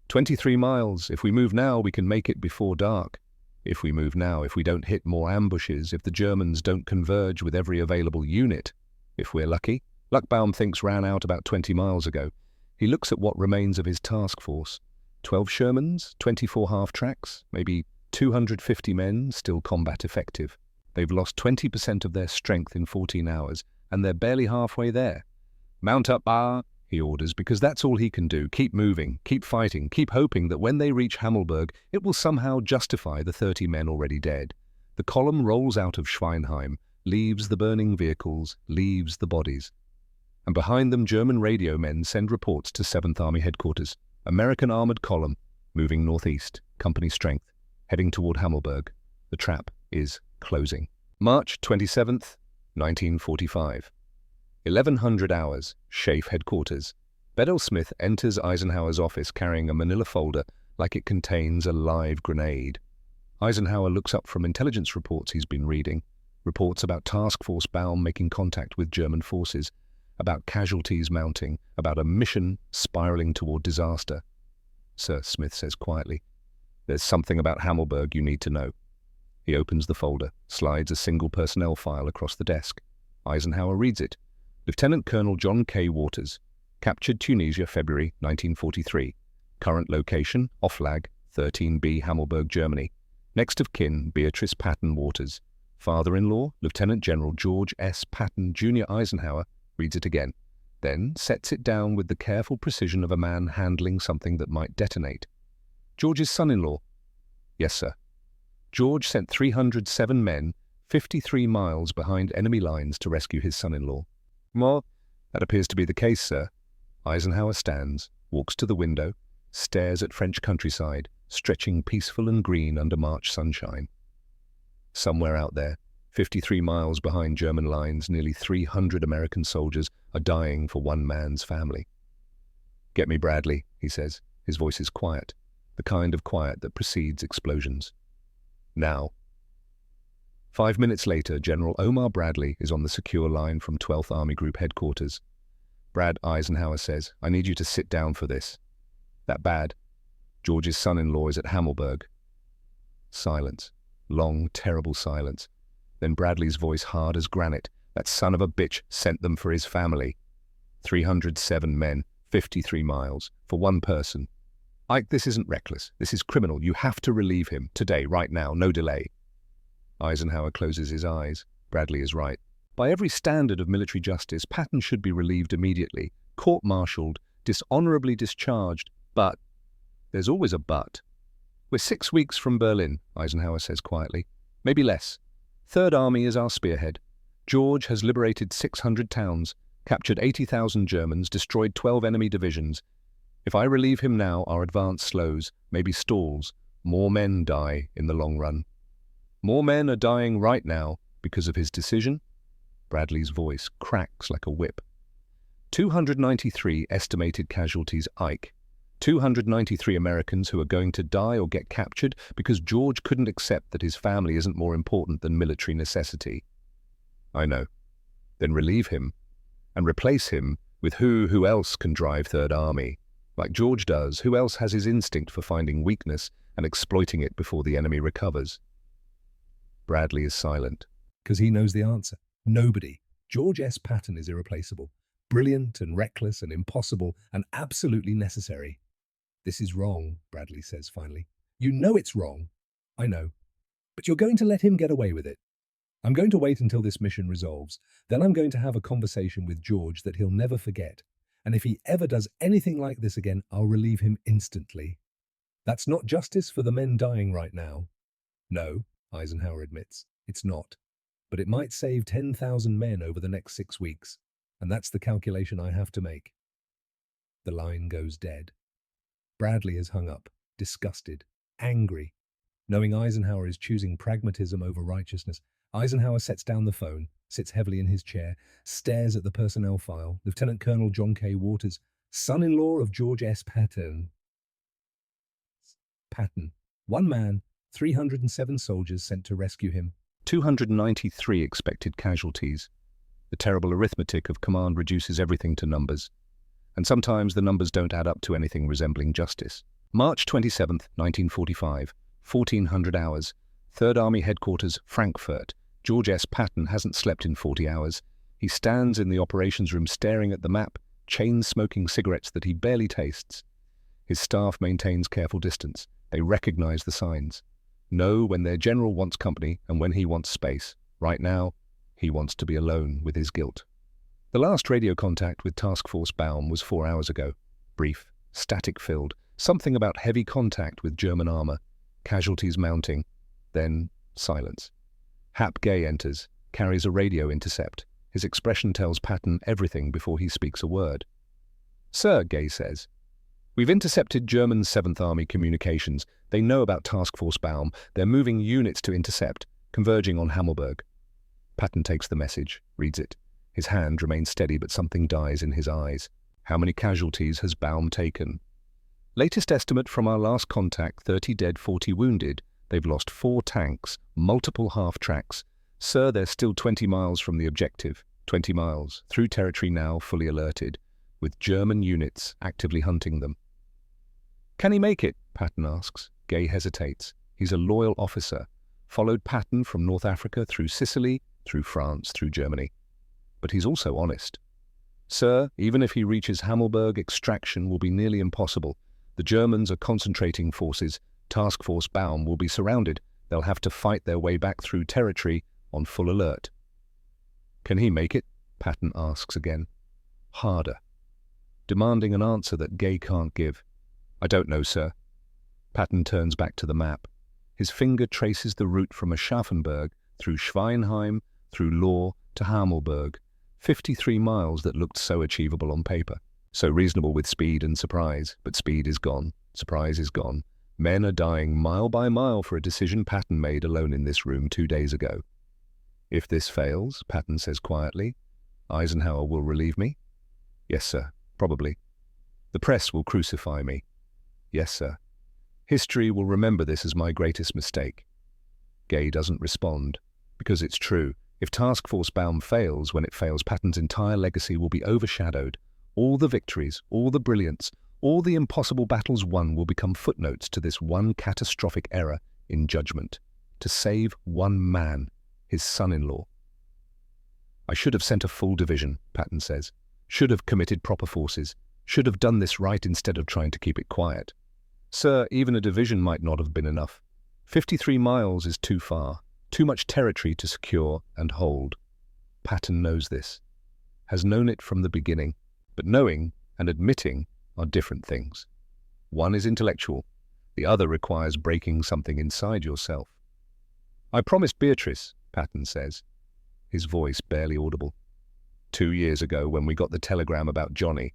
S1: 23 miles. If we move now, we can make it before dark. If we move now, if we don't hit more ambushes, if the Germans don't converge with every available unit, if we're lucky. Baum thinks ran out about 20 miles ago. He looks at what remains of his task force. 12 Shermans, 24 half-tracks, maybe 250 men, still combat effective. They've lost 20% of their strength in 14 hours, and they're barely halfway there. "Mount up, bar," he orders, because that's all he can do. Keep moving, keep fighting, keep hoping that when they reach Hammelburg, it will somehow justify the 30 men already dead. The column rolls out of Schweinheim, leaves the burning vehicles, leaves the bodies. And behind them, German radio men send reports to 7th Army headquarters. American armored column, moving northeast, company strength, heading toward Hammelburg. The trap is closing. March 27th, 1945. 1100 hours, Schaeff headquarters. Bedell Smith enters Eisenhower's office carrying a manila folder like it contains a live grenade. Eisenhower looks up from intelligence reports he's been reading, reports about Task Force Baum making contact with German forces, about casualties mounting, about a mission spiraling toward disaster. "Sir," Smith says quietly, "there's something about Hammelburg you need to know." He opens the folder, slides a single personnel file across the desk. Eisenhower reads it. Lieutenant Colonel John K. Waters, captured Tunisia, February 1943. Current location, Offlag, 13B, Hammelburg, Germany. Next of kin, Beatrice Patton Waters. Father-in-law, Lieutenant General George S. Patton, Jr. Eisenhower, reads it again, then sets it down with the careful precision of a man handling something that might detonate. "George's son-in-law?" "Yes, sir. George sent 307 men 53 miles behind enemy lines to rescue his son-in-law." "Well, that appears to be the case, sir." Eisenhower stands, walks to the window, stares at French countryside, stretching peaceful and green under March sunshine. Somewhere out there, 53 miles behind German lines, nearly 300 American soldiers are dying for one man's family. "Get me Bradley," he says. His voice is quiet, the kind of quiet that precedes explosions. "Now." 5 minutes later, General Omar Bradley is on the secure line from 12th Army Group headquarters. Brad, Eisenhower says, I need you to sit down for this. That bad? George's son-in-law is at Hammelburg. Silence. Long, terrible silence. Then Bradley's voice hard as granite. That son of a bitch sent them for his family. 307 men, 53 miles, for one person. Ike, this isn't reckless. This is criminal. You have to relieve him. Today, right now, no delay. Eisenhower closes his eyes. Bradley is right. By every standard of military justice, Patton should be relieved immediately, court-martialed, dishonorably discharged. But there's always a but. We're 6 weeks from Berlin, Eisenhower says quietly. Maybe less. Third Army is our spearhead. George has liberated 600 towns, captured 80,000 Germans, destroyed 12 enemy divisions. If I relieve him now, our advance slows, maybe stalls. More men die in the long run. More men are dying right now because of his decision. Bradley's voice cracks like a whip. 293 estimated casualties, Ike. 293 Americans who are going to die or get captured because George couldn't accept that his family isn't more important than military necessity. I know. Then relieve him and replace him with who else can drive Third Army. Like George does, who else has his instinct for finding weakness and exploiting it before the enemy recovers? Bradley is silent, because he knows the answer. Nobody. George S. Patton is irreplaceable. Brilliant and reckless and impossible and absolutely necessary. This is wrong, Bradley says finally. You know it's wrong. I know. But you're going to let him get away with it. I'm going to wait until this mission resolves. Then I'm going to have a conversation with George that he'll never forget. And if he ever does anything like this again, I'll relieve him instantly. That's not justice for the men dying right now. No, Eisenhower admits, it's not. But it might save 10,000 men over the next 6 weeks. And that's the calculation I have to make. The line goes dead. Bradley is hung up, disgusted, angry. Knowing Eisenhower is choosing pragmatism over righteousness, Eisenhower sets down the phone, sits heavily in his chair, stares at the personnel file. Lieutenant Colonel John K. Waters, son-in-law of George S. Patton. Patton. One man, 307 soldiers sent to rescue him. 293 expected casualties. The terrible arithmetic of command reduces everything to numbers. And sometimes the numbers don't add up to anything resembling justice. March 27th, 1945, 1400 hours. Third Army Headquarters, Frankfurt. George S. Patton hasn't slept in 40 hours. He stands in the operations room staring at the map, chain-smoking cigarettes that he barely tastes. His staff maintains careful distance. They recognize the signs. Know when their general wants company and when he wants space. Right now, he wants to be alone with his guilt. The last radio contact with Task Force Baum was 4 hours ago. Brief, static-filled, something about heavy contact with German armor, casualties mounting, then silence. Hap Gay enters, carries a radio intercept. His expression tells Patton everything before he speaks a word. Sir, Gay says, we've intercepted German 7th Army communications. They know about Task Force Baum. They're moving units to intercept, converging on Hammelburg. Patton takes the message, reads it. His hand remains steady, but something dies in his eyes. How many casualties has Baum taken? Latest estimate from our last contact, 30 dead, 40 wounded. They've lost 4 tanks, multiple half-tracks. Sir, they're still 20 miles from the objective. 20 miles, through territory now fully alerted, with German units actively hunting them. Can he make it? Patton asks. Gay hesitates. He's a loyal officer. Followed Patton from North Africa through Sicily, through France, through Germany. But he's also honest. Sir, even if he reaches Hammelburg, extraction will be nearly impossible. The Germans are concentrating forces. Task Force Baum will be surrounded. They'll have to fight their way back through territory on full alert. Can he make it? Patton asks again. Harder. Demanding an answer that Gay can't give. I don't know, sir. Patton turns back to the map. His finger traces the route from Aschaffenburg, through Schweinheim, through Lohr to Hammelburg. 53 miles that looked so achievable on paper. So reasonable with speed and surprise. But speed is gone. Surprise is gone. Men are dying mile by mile for a decision Patton made alone in this room 2 days ago. If this fails, Patton says quietly, Eisenhower will relieve me? Yes, sir. Probably. The press will crucify me. Yes, sir. History will remember this as my greatest mistake. Gay doesn't respond. Because it's true. If Task Force Baum fails, when it fails, Patton's entire legacy will be overshadowed. All the victories, all the brilliance, all the impossible battles won will become footnotes to this one catastrophic error in judgment. To save one man, his son-in-law. I should have sent a full division, Patton says. Should have committed proper forces. Should have done this right instead of trying to keep it quiet. Sir, even a division might not have been enough. 53 miles is too far. Too much territory to secure and hold. Patton knows this. Has known it from the beginning. But knowing and admitting are different things. One is intellectual. The other requires breaking something inside yourself. I promised Beatrice, Patton says, his voice barely audible. 2 years ago, when we got the telegram about Johnny,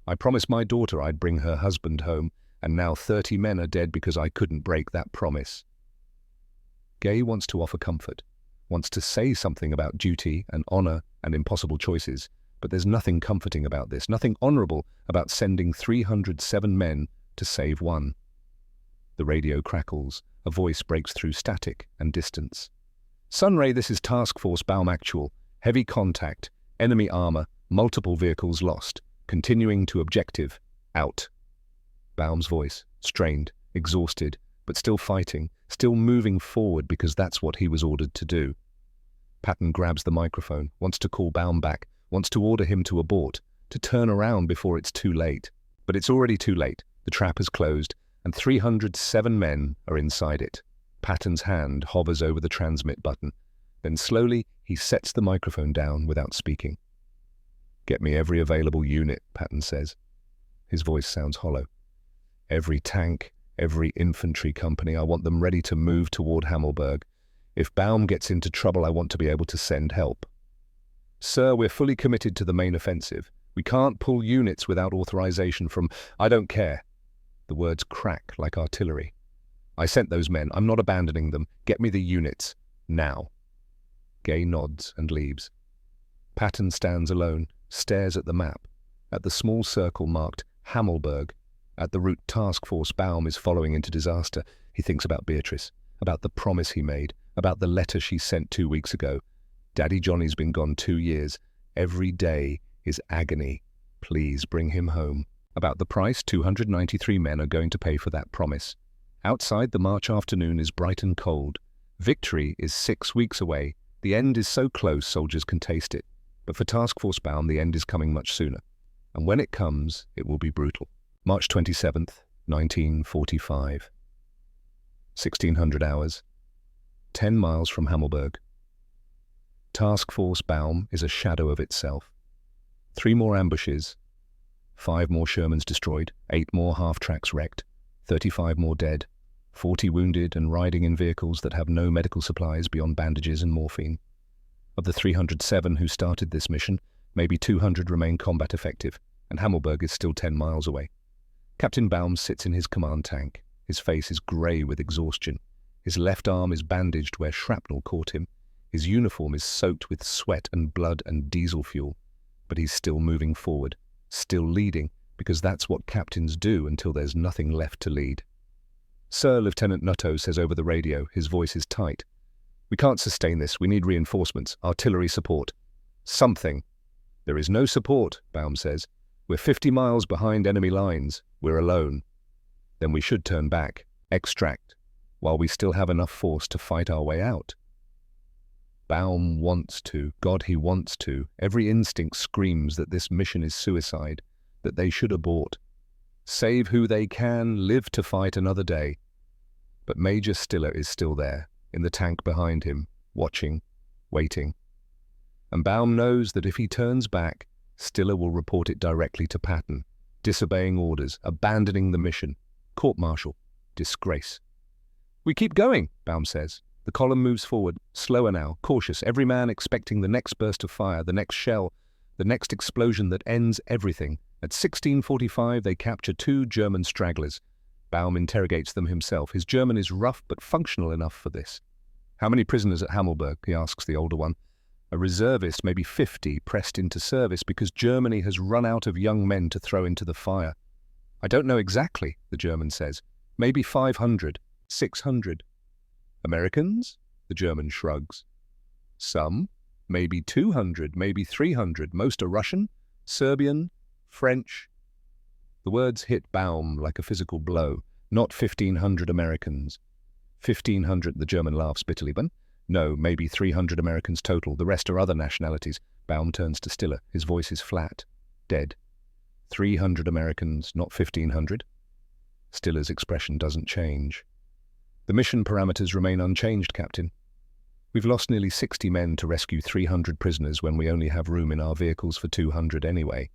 S1: I promised my daughter I'd bring her husband home, and now 30 men are dead because I couldn't break that promise. Gay wants to offer comfort, wants to say something about duty and honor and impossible choices, but there's nothing comforting about this, nothing honorable about sending 307 men to save one. The radio crackles. A voice breaks through static and distance. Sunray, this is Task Force Baum Actual. Heavy contact. Enemy armor. Multiple vehicles lost. Continuing to objective. Out. Baum's voice, strained, exhausted, but still fighting, still moving forward because that's what he was ordered to do. Patton grabs the microphone, wants to call Baum back, wants to order him to abort, to turn around before it's too late. But it's already too late. The trap has closed, and 307 men are inside it. Patton's hand hovers over the transmit button. Then slowly, he sets the microphone down without speaking. Get me every available unit, Patton says. His voice sounds hollow. Every tank, every infantry company, I want them ready to move toward Hammelburg. If Baum gets into trouble, I want to be able to send help. Sir, we're fully committed to the main offensive. We can't pull units without authorization from... I don't care. The words crack like artillery. I sent those men. I'm not abandoning them. Get me the units. Now. Gay nods and leaves. Patton stands alone, stares at the map, at the small circle marked Hammelburg, at the route Task Force Baum is following into disaster. He thinks about Beatrice, about the promise he made, about the letter she sent 2 weeks ago. Daddy Johnny's been gone 2 years. Every day is agony. Please bring him home. About the price 293 men are going to pay for that promise. Outside, the March afternoon is bright and cold. Victory is 6 weeks away. The end is so close soldiers can taste it. But for Task Force Baum, the end is coming much sooner. And when it comes, it will be brutal. March 27th, 1945. 1600 hours. 10 miles from Hammelburg. Task Force Baum is a shadow of itself. 3 more ambushes. 5 more Shermans destroyed, 8 more half-tracks wrecked, 35 more dead, 40 wounded and riding in vehicles that have no medical supplies beyond bandages and morphine. Of the 307 who started this mission, maybe 200 remain combat effective, and Hammelburg is still 10 miles away. Captain Baum sits in his command tank. His face is grey with exhaustion. His left arm is bandaged where shrapnel caught him. His uniform is soaked with sweat and blood and diesel fuel. But he's still moving forward. Still leading, because that's what captains do until there's nothing left to lead. Sir, Lieutenant Nutto says over the radio, his voice is tight. We can't sustain this. We need reinforcements, artillery support. Something. There is no support, Baum says. We're 50 miles behind enemy lines. We're alone. Then we should turn back, extract, while we still have enough force to fight our way out. Baum wants to. God, he wants to. Every instinct screams that this mission is suicide, that they should abort. Save who they can, live to fight another day. But Major Stiller is still there, in the tank behind him, watching, waiting. And Baum knows that if he turns back, Stiller will report it directly to Patton, disobeying orders, abandoning the mission, court-martial, disgrace. We keep going, Baum says. The column moves forward, slower now, cautious, every man expecting the next burst of fire, the next shell, the next explosion that ends everything. At 16:45, they capture 2 German stragglers. Baum interrogates them himself. His German is rough but functional enough for this. How many prisoners at Hammelburg? He asks the older one. A reservist, maybe 50, pressed into service because Germany has run out of young men to throw into the fire. I don't know exactly, the German says. Maybe 500, 600. Americans? The German shrugs. Some, maybe 200, maybe 300. Most are Russian, Serbian, French. The words hit Baum like a physical blow. Not 1,500 Americans. 1,500, the German laughs bitterly, but no, maybe 300 Americans total. The rest are other nationalities. Baum turns to Stiller. His voice is flat, dead. 300 Americans, not 1,500. Stiller's expression doesn't change. The mission parameters remain unchanged, Captain. We've lost nearly 60 men to rescue 300 prisoners when we only have room in our vehicles for 200 anyway.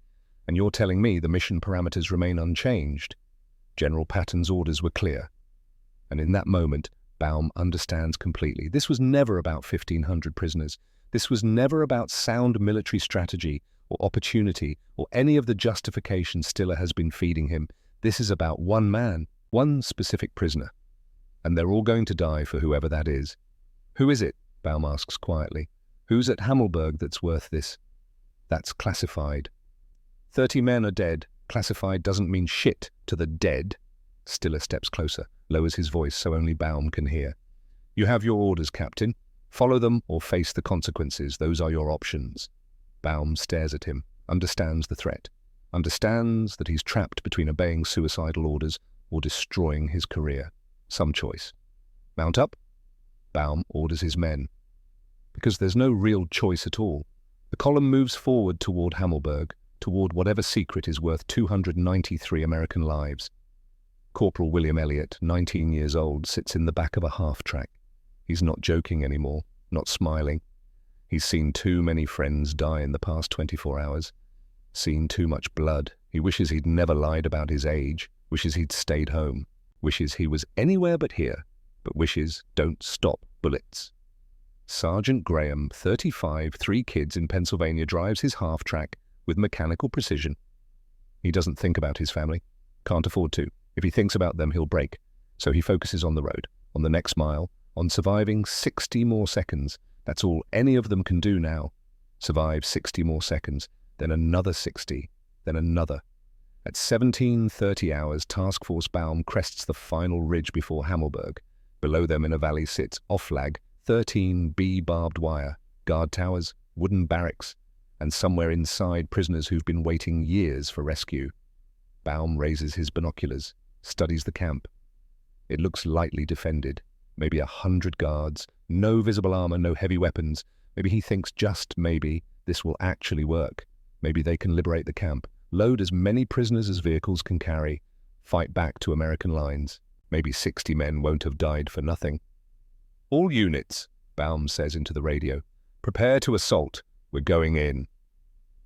S1: And you're telling me the mission parameters remain unchanged? General Patton's orders were clear. And in that moment, Baum understands completely. This was never about 1,500 prisoners. This was never about sound military strategy or opportunity or any of the justification Stiller has been feeding him. This is about one man, one specific prisoner. And they're all going to die for whoever that is. Who is it? Baum asks quietly. Who's at Hammelburg that's worth this? That's classified. 30 men are dead. Classified doesn't mean shit to the dead. Stiller steps closer, lowers his voice so only Baum can hear. You have your orders, Captain. Follow them or face the consequences. Those are your options. Baum stares at him, understands the threat, understands that he's trapped between obeying suicidal orders or destroying his career. Some choice. Mount up. Baum orders his men. Because there's no real choice at all. The column moves forward toward Hammelburg, toward whatever secret is worth 293 American lives. Corporal William Elliott, 19 years old, sits in the back of a half-track. He's not joking anymore, not smiling. He's seen too many friends die in the past 24 hours. Seen too much blood. He wishes he'd never lied about his age, wishes he'd stayed home, wishes he was anywhere but here, but wishes don't stop bullets. Sergeant Graham, 35, 3 kids in Pennsylvania, drives his half-track with mechanical precision. He doesn't think about his family. Can't afford to. If he thinks about them, he'll break. So he focuses on the road, on the next mile, on surviving 60 more seconds. That's all any of them can do now. Survive 60 more seconds, then another 60, then another. At 17:30 hours, Task Force Baum crests the final ridge before Hammelburg. Below them in a valley sits Offlag, 13B barbed wire, guard towers, wooden barracks, and somewhere inside prisoners who've been waiting years for rescue. Baum raises his binoculars, studies the camp. It looks lightly defended. Maybe 100 guards, no visible armor, no heavy weapons. Maybe he thinks just maybe this will actually work. Maybe they can liberate the camp, load as many prisoners as vehicles can carry, fight back to American lines. Maybe 60 men won't have died for nothing. All units, Baum says into the radio, prepare to assault. We're going in.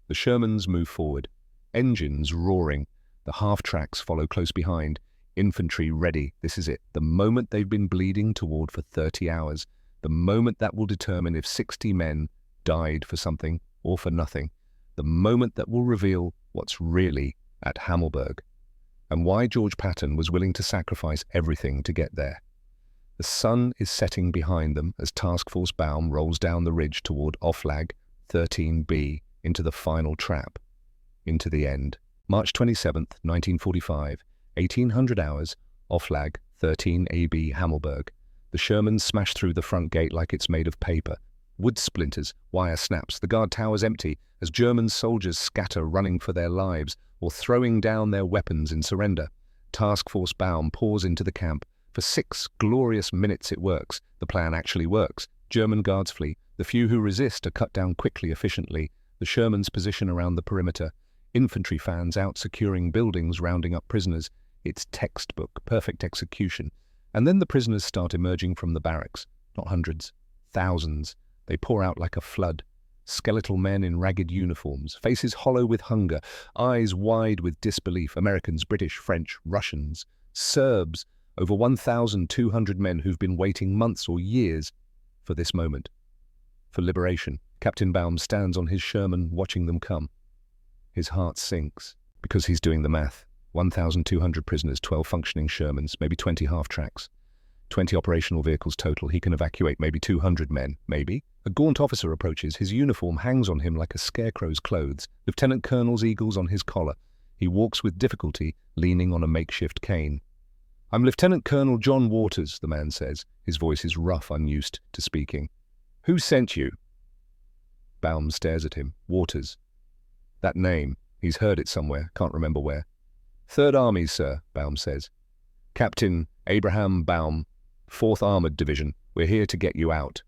S1: The Shermans move forward, engines roaring. The half-tracks follow close behind. Infantry ready. This is it. The moment they've been bleeding toward for 30 hours. The moment that will determine if 60 men died for something or for nothing. The moment that will reveal what's really at Hammelburg. And why George Patton was willing to sacrifice everything to get there. The sun is setting behind them as Task Force Baum rolls down the ridge toward Offlag 13B into the final trap. Into the end. March 27th, 1945. 1800 hours, Offlag, 13AB, Hammelburg. The Shermans smash through the front gate like it's made of paper. Wood splinters, wire snaps, the guard towers empty as German soldiers scatter running for their lives or throwing down their weapons in surrender. Task Force Baum pours into the camp. For 6 glorious minutes it works. The plan actually works. German guards flee. The few who resist are cut down quickly, efficiently. The Shermans position around the perimeter. Infantry fans out securing buildings, rounding up prisoners. It's textbook, perfect execution. And then the prisoners start emerging from the barracks. Not hundreds, thousands. They pour out like a flood. Skeletal men in ragged uniforms, faces hollow with hunger, eyes wide with disbelief. Americans, British, French, Russians, Serbs, over 1,200 men who've been waiting months or years for this moment. For liberation, Captain Baum stands on his Sherman watching them come. His heart sinks, because he's doing the math. 1,200 prisoners, 12 functioning Shermans, maybe 20 half-tracks. 20 operational vehicles total. He can evacuate maybe 200 men, maybe. A gaunt officer approaches. His uniform hangs on him like a scarecrow's clothes. Lieutenant Colonel's eagles on his collar. He walks with difficulty, leaning on a makeshift cane. "I'm Lieutenant Colonel John Waters," the man says. His voice is rough, unused to speaking. "Who sent you?" Baum stares at him. Waters. That name. He's heard it somewhere, can't remember where. Third Armies, sir, Baum says. Captain Abraham Baum, 4th Armored Division. We're here to get you out.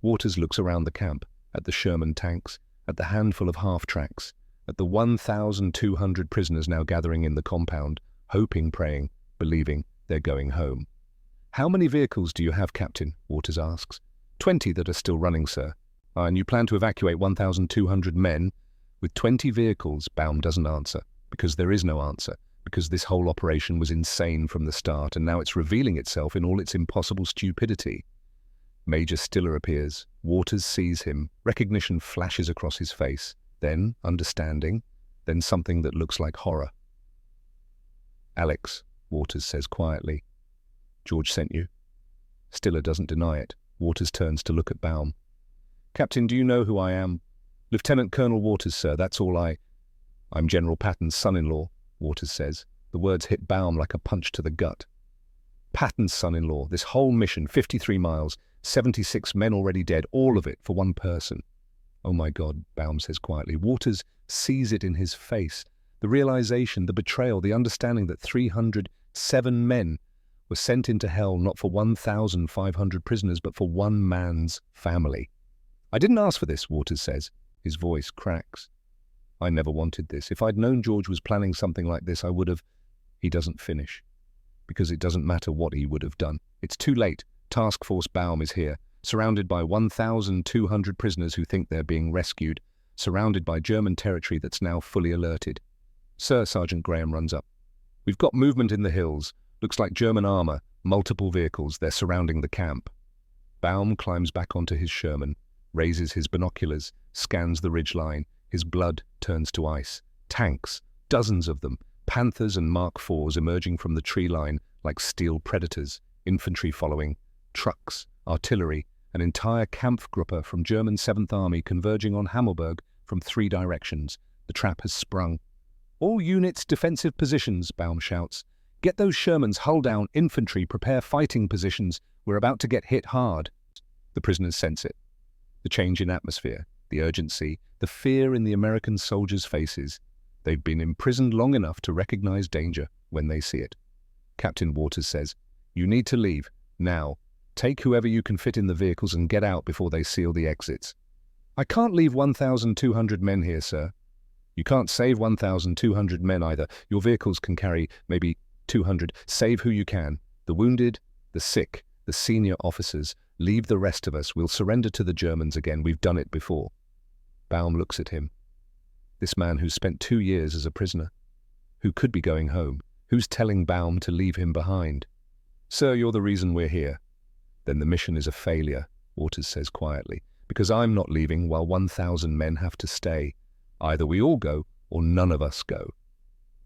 S1: Waters looks around the camp, at the Sherman tanks, at the handful of half-tracks, at the 1,200 prisoners now gathering in the compound, hoping, praying, believing they're going home. How many vehicles do you have, Captain? Waters asks. 20 that are still running, sir. And you plan to evacuate 1,200 men with 20 vehicles? Baum doesn't answer, because there is no answer, because this whole operation was insane from the start, and now it's revealing itself in all its impossible stupidity. Major Stiller appears. Waters sees him. Recognition flashes across his face. Then understanding. Then something that looks like horror. Alex, Waters says quietly. George sent you. Stiller doesn't deny it. Waters turns to look at Baum. Captain, do you know who I am? Lieutenant Colonel Waters, sir, that's all I'm General Patton's son-in-law, Waters says. The words hit Baum like a punch to the gut. Patton's son-in-law, this whole mission, 53 miles, 76 men already dead, all of it for one person. Oh my God, Baum says quietly. Waters sees it in his face. The realization, the betrayal, the understanding that 307 men were sent into hell not for 1,500 prisoners, but for one man's family. I didn't ask for this, Waters says. His voice cracks. I never wanted this. If I'd known George was planning something like this, I would have... He doesn't finish. Because it doesn't matter what he would have done. It's too late. Task Force Baum is here, surrounded by 1,200 prisoners who think they're being rescued, surrounded by German territory that's now fully alerted. Sir, Sergeant Graham runs up. We've got movement in the hills. Looks like German armor, multiple vehicles. They're surrounding the camp. Baum climbs back onto his Sherman, raises his binoculars, scans the ridgeline. His blood turns to ice. Tanks, dozens of them, Panthers and Mark IVs emerging from the tree line like steel predators, infantry following, trucks, artillery, an entire Kampfgruppe from German 7th Army converging on Hammelburg from 3 directions. The trap has sprung. All units, defensive positions, Baum shouts. Get those Shermans, hull down, infantry, prepare fighting positions. We're about to get hit hard. The prisoners sense it. The change in atmosphere, the urgency, the fear in the American soldiers' faces. They've been imprisoned long enough to recognize danger when they see it. Captain Waters says, "You need to leave, now. Take whoever you can fit in the vehicles and get out before they seal the exits." "I can't leave 1,200 men here, sir." "You can't save 1,200 men either. Your vehicles can carry maybe 200. Save who you can. The wounded, the sick, the senior officers. Leave the rest of us. We'll surrender to the Germans again. We've done it before." Baum looks at him. This man who's spent 2 years as a prisoner, who could be going home, who's telling Baum to leave him behind. "Sir, you're the reason we're here." "Then the mission is a failure," Waters says quietly, "because I'm not leaving while 1,000 men have to stay. Either we all go, or none of us go."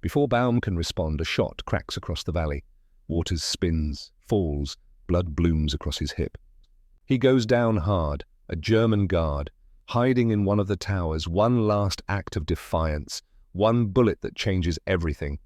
S1: Before Baum can respond, a shot cracks across the valley. Waters spins, falls, blood blooms across his hip. He goes down hard, a German guard, hiding in one of the towers, one last act of defiance, one bullet that changes everything.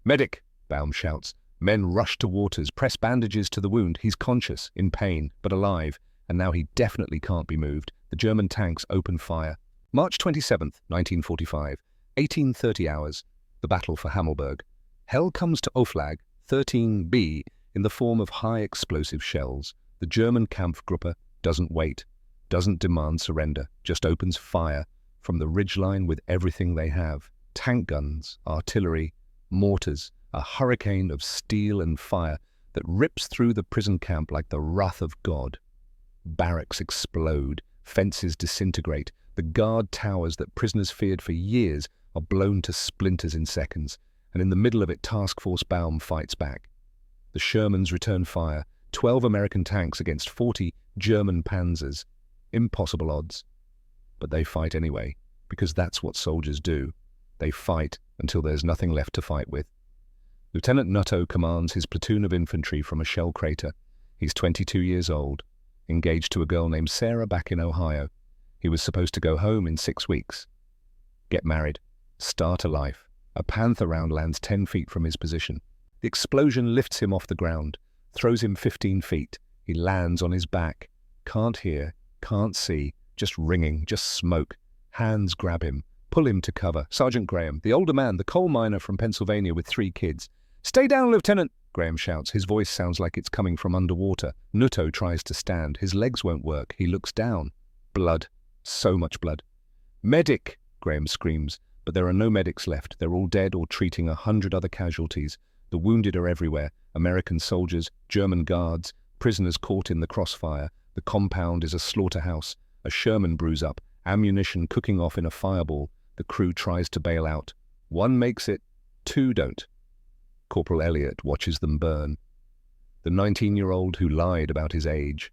S1: "Medic!" Baum shouts. Men rush to Waters, press bandages to the wound. He's conscious, in pain, but alive, and now he definitely can't be moved. The German tanks open fire. March 27th, 1945, 18:30 hours, the battle for Hammelburg. Hell comes to Oflag, 13B, in the form of high explosive shells. The German Kampfgruppe doesn't wait, doesn't demand surrender, just opens fire from the ridgeline with everything they have. Tank guns, artillery, mortars, a hurricane of steel and fire that rips through the prison camp like the wrath of God. Barracks explode, fences disintegrate, the guard towers that prisoners feared for years are blown to splinters in seconds, and in the middle of it Task Force Baum fights back. The Shermans return fire, 12 American tanks against 40 German panzers. Impossible odds. But they fight anyway, because that's what soldiers do. They fight until there's nothing left to fight with. Lieutenant Nutto commands his platoon of infantry from a shell crater. He's 22 years old, engaged to a girl named Sarah back in Ohio. He was supposed to go home in 6 weeks. Get married. Start a life. A Panther round lands 10 feet from his position. The explosion lifts him off the ground, throws him 15 feet. He lands on his back. Can't hear, can't see, just ringing, just smoke. Hands grab him, pull him to cover. Sergeant Graham, the older man, the coal miner from Pennsylvania with 3 kids. "Stay down, Lieutenant!" Graham shouts. His voice sounds like it's coming from underwater. Nuto tries to stand. His legs won't work. He looks down. Blood. So much blood. "Medic!" Graham screams. But there are no medics left. They're all dead or treating 100 other casualties. The wounded are everywhere. American soldiers, German guards, prisoners caught in the crossfire. The compound is a slaughterhouse. A Sherman brews up, ammunition cooking off in a fireball. The crew tries to bail out. 1 makes it, 2 don't. Corporal Elliott watches them burn. The 19-year-old who lied about his age,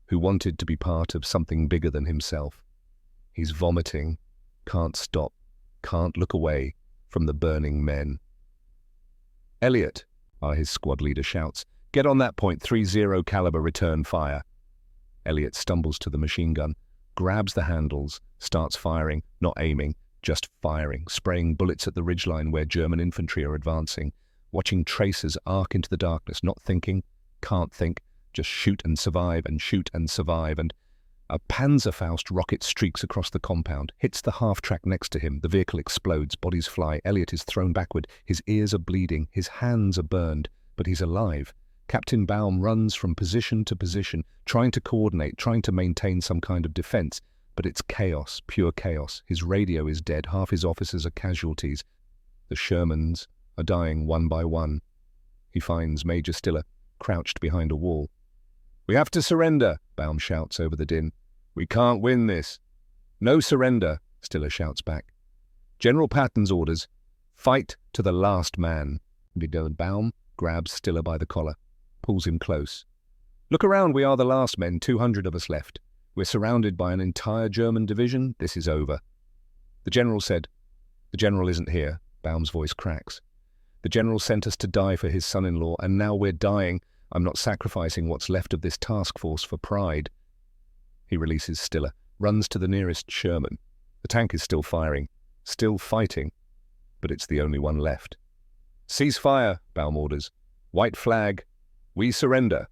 S1: who wanted to be part of something bigger than himself. He's vomiting, can't stop, can't look away from the burning men. "Elliott," his squad leader shouts, "get on that .30 caliber return fire." Elliott stumbles to the machine gun, grabs the handles, starts firing, not aiming, just firing, spraying bullets at the ridgeline where German infantry are advancing, watching tracers arc into the darkness, not thinking, can't think, just shoot and survive and shoot and survive, and a Panzerfaust rocket streaks across the compound, hits the half-track next to him, the vehicle explodes, bodies fly, Elliott is thrown backward, his ears are bleeding, his hands are burned, but he's alive. Captain Baum runs from position to position, trying to coordinate, trying to maintain some kind of defense, but it's chaos, pure chaos. His radio is dead, half his officers are casualties. The Shermans are dying one by one. He finds Major Stiller, crouched behind a wall. "We have to surrender," Baum shouts over the din. "We can't win this." "No surrender," Stiller shouts back. "General Patton's orders, fight to the last man." Baum grabs Stiller by the collar, pulls him close. "Look around, we are the last men, 200 of us left. We're surrounded by an entire German division. This is over." The general said, "The general isn't here." Baum's voice cracks. "The general sent us to die for his son-in-law, and now we're dying. I'm not sacrificing what's left of this task force for pride." He releases Stiller, runs to the nearest Sherman. The tank is still firing, still fighting, but it's the only one left. "Cease fire," Baum orders. "White flag. We surrender."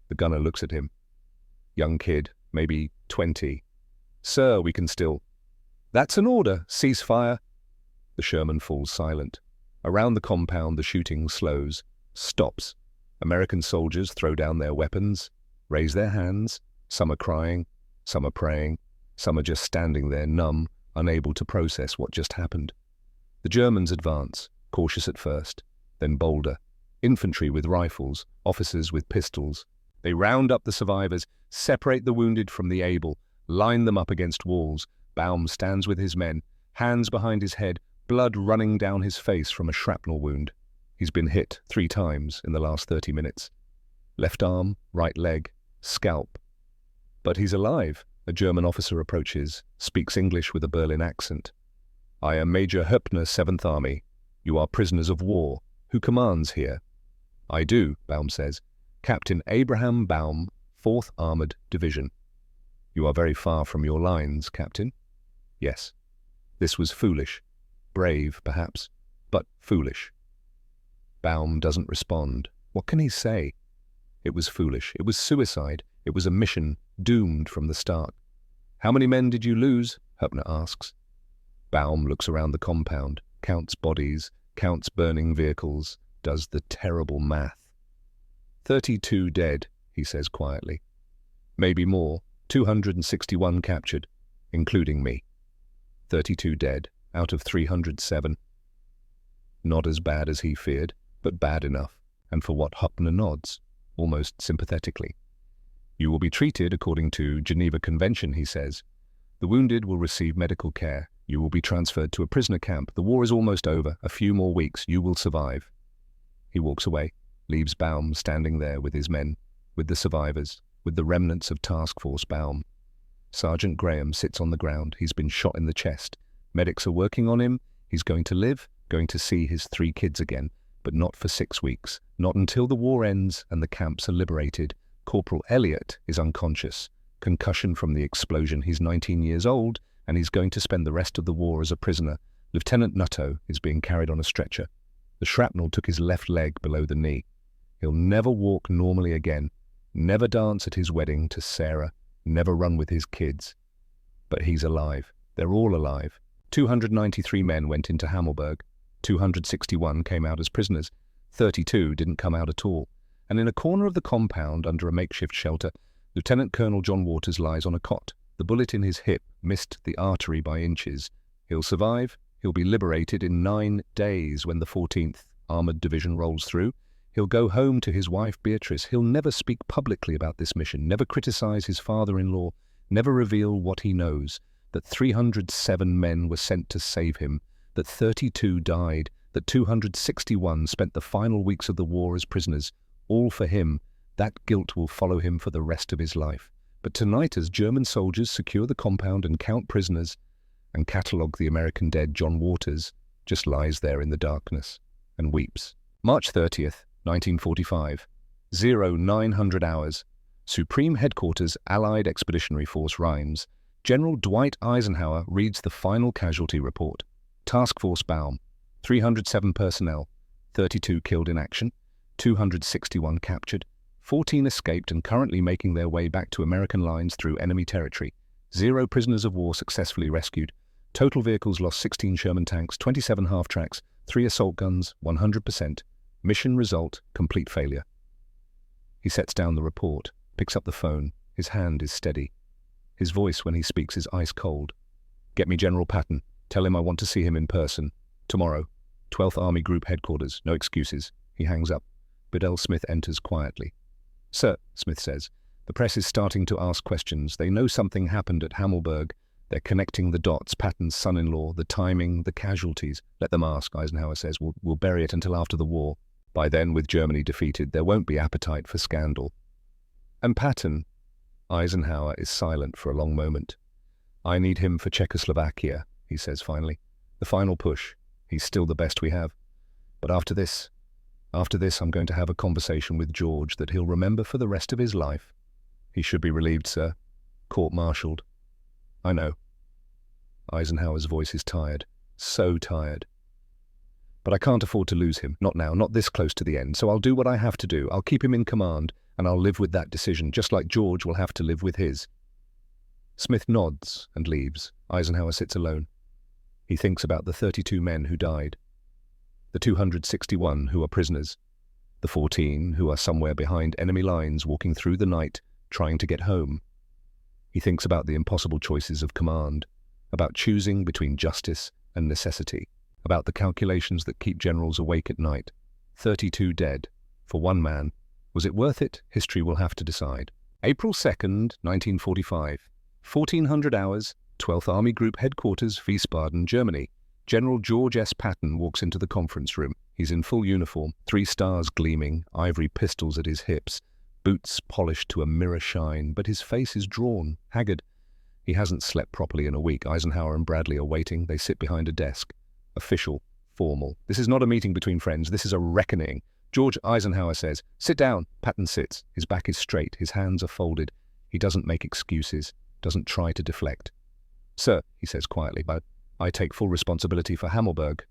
S1: The gunner looks at him. Young kid, maybe 20. "Sir, we can still—" "That's an order. Cease fire." The Sherman falls silent. Around the compound, the shooting slows, stops. American soldiers throw down their weapons, raise their hands. Some are crying, some are praying, some are just standing there numb, unable to process what just happened. The Germans advance, cautious at first, then bolder. Infantry with rifles, officers with pistols. They round up the survivors, separate the wounded from the able, line them up against walls. Baum stands with his men, hands behind his head, blood running down his face from a shrapnel wound. He's been hit 3 times in the last 30 minutes. Left arm, right leg, scalp. But he's alive. A German officer approaches, speaks English with a Berlin accent. "I am Major Höppner, 7th Army. You are prisoners of war. Who commands here?" "I do," Baum says. "Captain Abraham Baum, 4th Armored Division." "You are very far from your lines, Captain." "Yes." This was foolish. Brave, perhaps, but foolish. Baum doesn't respond. What can he say? It was foolish. It was suicide. It was a mission doomed from the start. "How many men did you lose?" Höppner asks. Baum looks around the compound, counts bodies, counts burning vehicles, does the terrible math. 32 dead, he says quietly. Maybe more, 261 captured, including me. 32 dead, out of 307. Not as bad as he feared, but bad enough, and for what Höppner nods, almost sympathetically. "You will be treated according to Geneva Convention," he says. "The wounded will receive medical care. You will be transferred to a prisoner camp. The war is almost over. A few more weeks. You will survive." He walks away, leaves Baum standing there with his men, with the survivors, with the remnants of Task Force Baum. Sergeant Graham sits on the ground. He's been shot in the chest. Medics are working on him. He's going to live, going to see his 3 kids again, but not for 6 weeks, not until the war ends and the camps are liberated. Corporal Elliott is unconscious, concussion from the explosion. He's 19 years old, and he's going to spend the rest of the war as a prisoner. Lieutenant Nuto is being carried on a stretcher. The shrapnel took his left leg below the knee. He'll never walk normally again, never dance at his wedding to Sarah, never run with his kids. But he's alive. They're all alive. 293 men went into Hammelburg. 261 came out as prisoners. 32 didn't come out at all. And in a corner of the compound, under a makeshift shelter, Lieutenant Colonel John Waters lies on a cot. The bullet in his hip missed the artery by inches. He'll survive. He'll be liberated in 9 days when the 14th Armored Division rolls through. He'll go home to his wife Beatrice. He'll never speak publicly about this mission, never criticize his father-in-law, never reveal what he knows, that 307 men were sent to save him, that 32 died, that 261 spent the final weeks of the war as prisoners. All for him. That guilt will follow him for the rest of his life. But tonight, as German soldiers secure the compound and count prisoners and catalogue the American dead, John Waters just lies there in the darkness and weeps. March 30th, 1945, 0900 hours. Supreme Headquarters Allied Expeditionary Force Reims. General Dwight Eisenhower reads the final casualty report. Task Force Baum, 307 personnel, 32 killed in action, 261 captured, 14 escaped and currently making their way back to American lines through enemy territory. 0 prisoners of war successfully rescued. Total vehicles lost: 16 Sherman tanks, 27 half-tracks, 3 assault guns, 100%. Mission result: complete failure. He sets down the report, picks up the phone. His hand is steady. His voice when he speaks is ice cold. "Get me General Patton. Tell him I want to see him in person. Tomorrow. 12th Army Group Headquarters. No excuses." He hangs up. Biddell Smith enters quietly. "Sir," Smith says, "the press is starting to ask questions. They know something happened at Hammelburg. They're connecting the dots, Patton's son-in-law, the timing, the casualties." "Let them ask," Eisenhower says. We'll bury it until after the war. By then, with Germany defeated, there won't be appetite for scandal." "And Patton?" Eisenhower is silent for a long moment. "I need him for Czechoslovakia," he says finally. "The final push. He's still the best we have. But after this, I'm going to have a conversation with George that he'll remember for the rest of his life." "He should be relieved, sir. Court-martialed." "I know." Eisenhower's voice is tired. So tired. "But I can't afford to lose him. Not now, not this close to the end. So I'll do what I have to do. I'll keep him in command, and I'll live with that decision, just like George will have to live with his." Smith nods and leaves. Eisenhower sits alone. He thinks about the 32 men who died, the 261 who are prisoners, the 14 who are somewhere behind enemy lines walking through the night, trying to get home. He thinks about the impossible choices of command, about choosing between justice and necessity, about the calculations that keep generals awake at night. 32 dead, for one man. Was it worth it? History will have to decide. April 2nd, 1945, 1400 hours, 12th Army Group Headquarters, Wiesbaden, Germany. General George S. Patton walks into the conference room. He's in full uniform, 3 stars gleaming, ivory pistols at his hips, boots polished to a mirror shine, but his face is drawn, haggard. He hasn't slept properly in a week. Eisenhower and Bradley are waiting. They sit behind a desk. Official, formal. This is not a meeting between friends. This is a reckoning. George Eisenhower says, "Sit down." Patton sits. His back is straight. His hands are folded. He doesn't make excuses, doesn't try to deflect. "Sir," he says quietly, "but I take full responsibility for Hammelburg."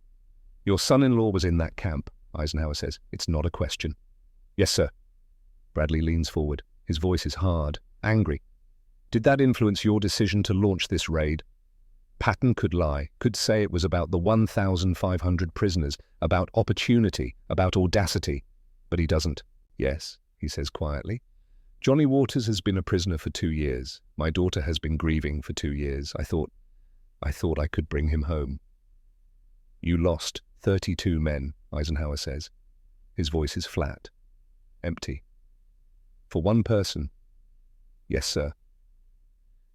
S1: "Your son-in-law was in that camp," Eisenhower says. "It's not a question." "Yes, sir." Bradley leans forward. His voice is hard, angry. "Did that influence your decision to launch this raid?" Patton could lie, could say it was about the 1,500 prisoners, about opportunity, about audacity. But he doesn't. "Yes," he says quietly. "Johnny Waters has been a prisoner for 2 years. My daughter has been grieving for 2 years. I thought I could bring him home." "You lost 32 men," Eisenhower says. His voice is flat, empty. "For one person?" "Yes, sir."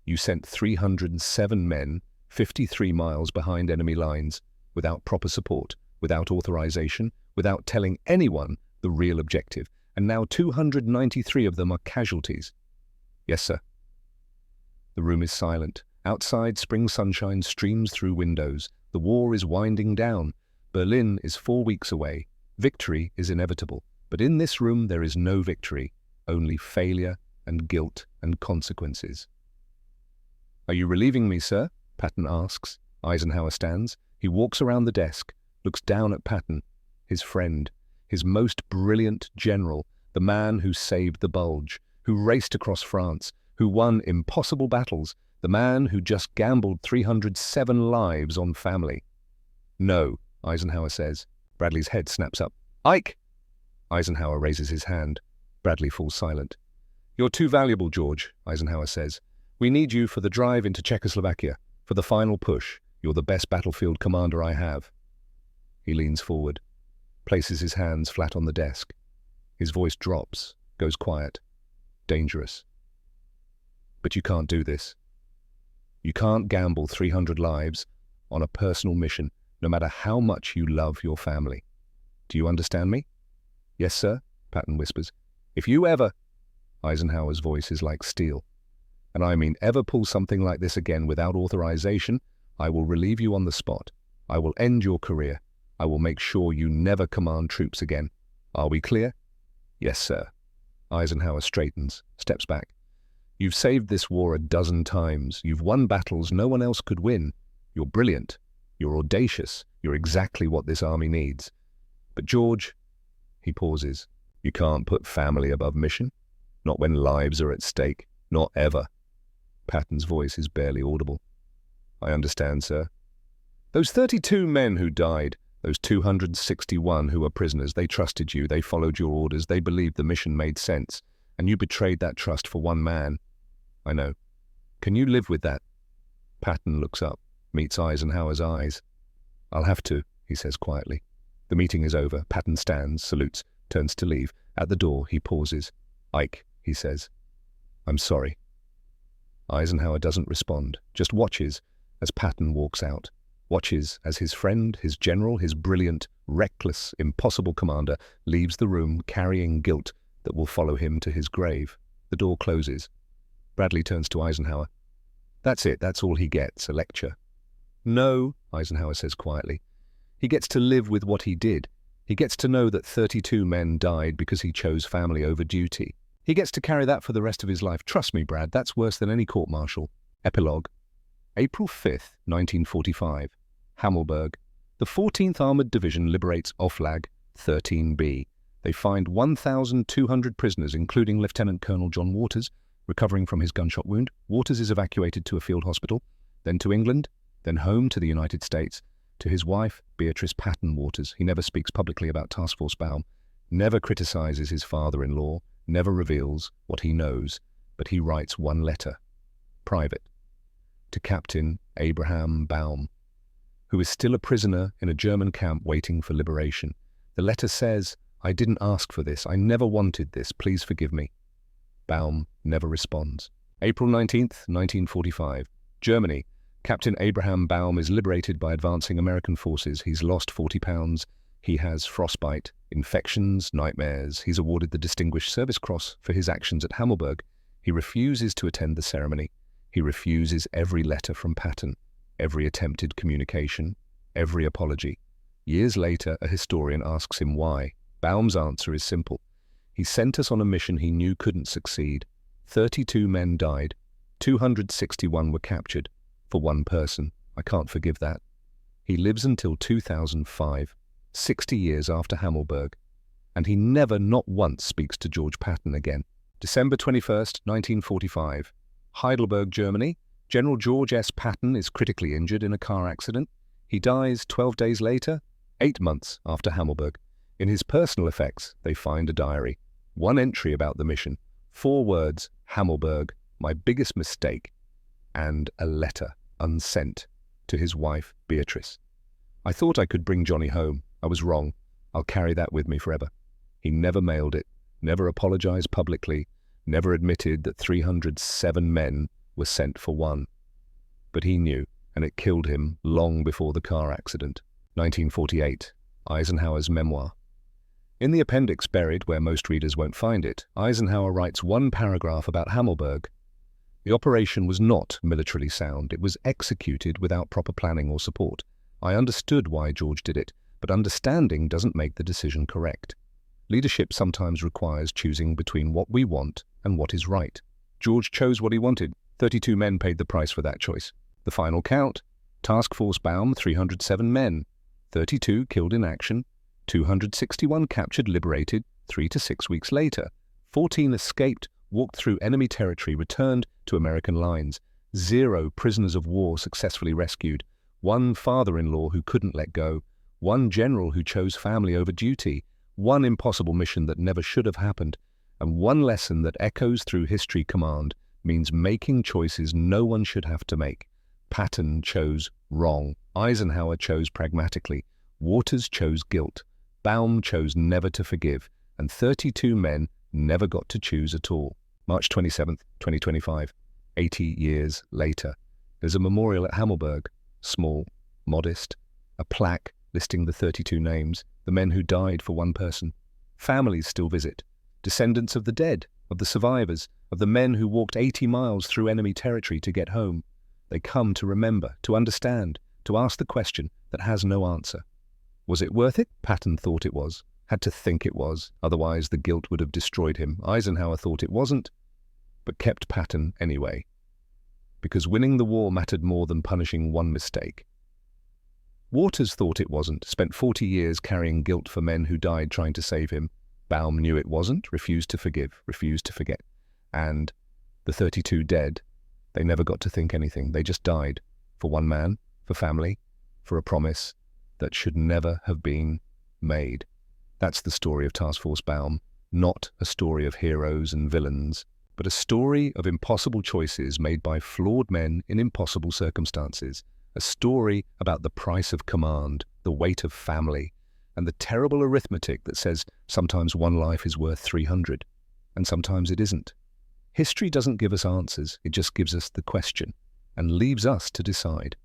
S1: "You sent 307 men 53 miles behind enemy lines, without proper support, without authorization, without telling anyone the real objective, and now 293 of them are casualties." "Yes, sir." The room is silent. Outside, spring sunshine streams through windows. The war is winding down. Berlin is 4 weeks away. Victory is inevitable. But in this room there is no victory, only failure and guilt and consequences. "Are you relieving me, sir?" Patton asks. Eisenhower stands. He walks around the desk, looks down at Patton, his friend, his most brilliant general, the man who saved the Bulge, who raced across France, who won impossible battles, The man who just gambled 307 lives on family. No, Eisenhower says. Bradley's head snaps up. Ike! Eisenhower raises his hand. Bradley falls silent. You're too valuable, George, Eisenhower says. We need you for the drive into Czechoslovakia, for the final push. You're the best battlefield commander I have. He leans forward, places his hands flat on the desk. His voice drops, goes quiet. Dangerous. But you can't do this. You can't gamble 300 lives on a personal mission, no matter how much you love your family. Do you understand me? Yes, sir, Patton whispers. If you ever... Eisenhower's voice is like steel. And I mean ever pull something like this again without authorization, I will relieve you on the spot. I will end your career. I will make sure you never command troops again. Are we clear? Yes, sir. Eisenhower straightens, steps back. You've saved this war a dozen times. You've won battles no one else could win. You're brilliant. You're audacious. You're exactly what this army needs. But George, he pauses, you can't put family above mission. Not when lives are at stake. Not ever. Patton's voice is barely audible. I understand, sir. Those 32 men who died, those 261 who were prisoners, they trusted you, they followed your orders, they believed the mission made sense, and you betrayed that trust for one man. I know. Can you live with that? Patton looks up, meets Eisenhower's eyes. I'll have to, he says quietly. The meeting is over. Patton stands, salutes, turns to leave. At the door, he pauses. Ike, he says. I'm sorry. Eisenhower doesn't respond, just watches as Patton walks out. Watches as his friend, his general, his brilliant, reckless, impossible commander leaves the room carrying guilt that will follow him to his grave. The door closes. Bradley turns to Eisenhower. That's it, that's all he gets, a lecture. No, Eisenhower says quietly. He gets to live with what he did. He gets to know that 32 men died because he chose family over duty. He gets to carry that for the rest of his life. Trust me, Brad, that's worse than any court-martial. Epilogue. April 5th, 1945. Hammelburg. The 14th Armored Division liberates Oflag 13B. They find 1,200 prisoners, including Lieutenant Colonel John Waters, recovering from his gunshot wound. Waters is evacuated to a field hospital, then to England, then home to the United States, to his wife, Beatrice Patton Waters. He never speaks publicly about Task Force Baum, never criticizes his father-in-law, never reveals what he knows, but he writes one letter, private, to Captain Abraham Baum, who is still a prisoner in a German camp waiting for liberation. The letter says, I didn't ask for this. I never wanted this. Please forgive me. Baum never responds. April 19th, 1945. Germany. Captain Abraham Baum is liberated by advancing American forces. He's lost 40 pounds. He has frostbite, infections, nightmares. He's awarded the Distinguished Service Cross for his actions at Hammelburg. He refuses to attend the ceremony. He refuses every letter from Patton, every attempted communication, every apology. Years later, a historian asks him why. Baum's answer is simple. He sent us on a mission he knew couldn't succeed. 32 men died. 261 were captured. For one person. I can't forgive that. He lives until 2005, 60 years after Hammelburg, and he never, not once, speaks to George Patton again. December 21st, 1945. Heidelberg, Germany. General George S. Patton is critically injured in a car accident. He dies 12 days later, 8 months after Hammelburg. In his personal effects, they find a diary. One entry about the mission. 4 words, Hammelburg, my biggest mistake, and a letter, unsent, to his wife, Beatrice. I thought I could bring Johnny home. I was wrong. I'll carry that with me forever. He never mailed it, never apologized publicly, never admitted that 307 men were sent for one. But he knew, and it killed him long before the car accident. 1948. Eisenhower's memoir. In the appendix buried where most readers won't find it, Eisenhower writes one paragraph about Hammelburg. The operation was not militarily sound. It was executed without proper planning or support. I understood why George did it, but understanding doesn't make the decision correct. Leadership sometimes requires choosing between what we want and what is right. George chose what he wanted. 32 men paid the price for that choice. The final count. Task Force Baum, 307 men. 32 killed in action. 261 captured, liberated 3 to 6 weeks later. 14 escaped, walked through enemy territory, returned to American lines. 0 prisoners of war successfully rescued, 1 father-in-law who couldn't let go, 1 general who chose family over duty, 1 impossible mission that never should have happened, and 1 lesson that echoes through history. Command means making choices no one should have to make. Patton chose wrong. Eisenhower chose pragmatically. Waters chose guilt. Baum chose never to forgive. And 32 men never got to choose at all. March 27th, 2025, 80 years later. There's a memorial at Hammelburg, small, modest, a plaque listing the 32 names, the men who died for one person. Families still visit, descendants of the dead, of the survivors, of the men who walked 80 miles through enemy territory to get home. They come to remember, to understand, to ask the question that has no answer. Was it worth it? Patton thought it was, had to think it was, otherwise the guilt would have destroyed him. Eisenhower thought it wasn't, but kept Patton anyway, because winning the war mattered more than punishing one mistake. Waters thought it wasn't, spent 40 years carrying guilt for men who died trying to save him. Baum knew it wasn't, refused to forgive, refused to forget. And the 32 dead, they never got to think anything. They just died for one man, for family, for a promise that should never have been made. That's the story of Task Force Baum, not a story of heroes and villains, but a story of impossible choices made by flawed men in impossible circumstances. A story about the price of command, the weight of family, and the terrible arithmetic that says sometimes one life is worth 300, and sometimes it isn't. History doesn't give us answers, it just gives us the question, and leaves us to decide.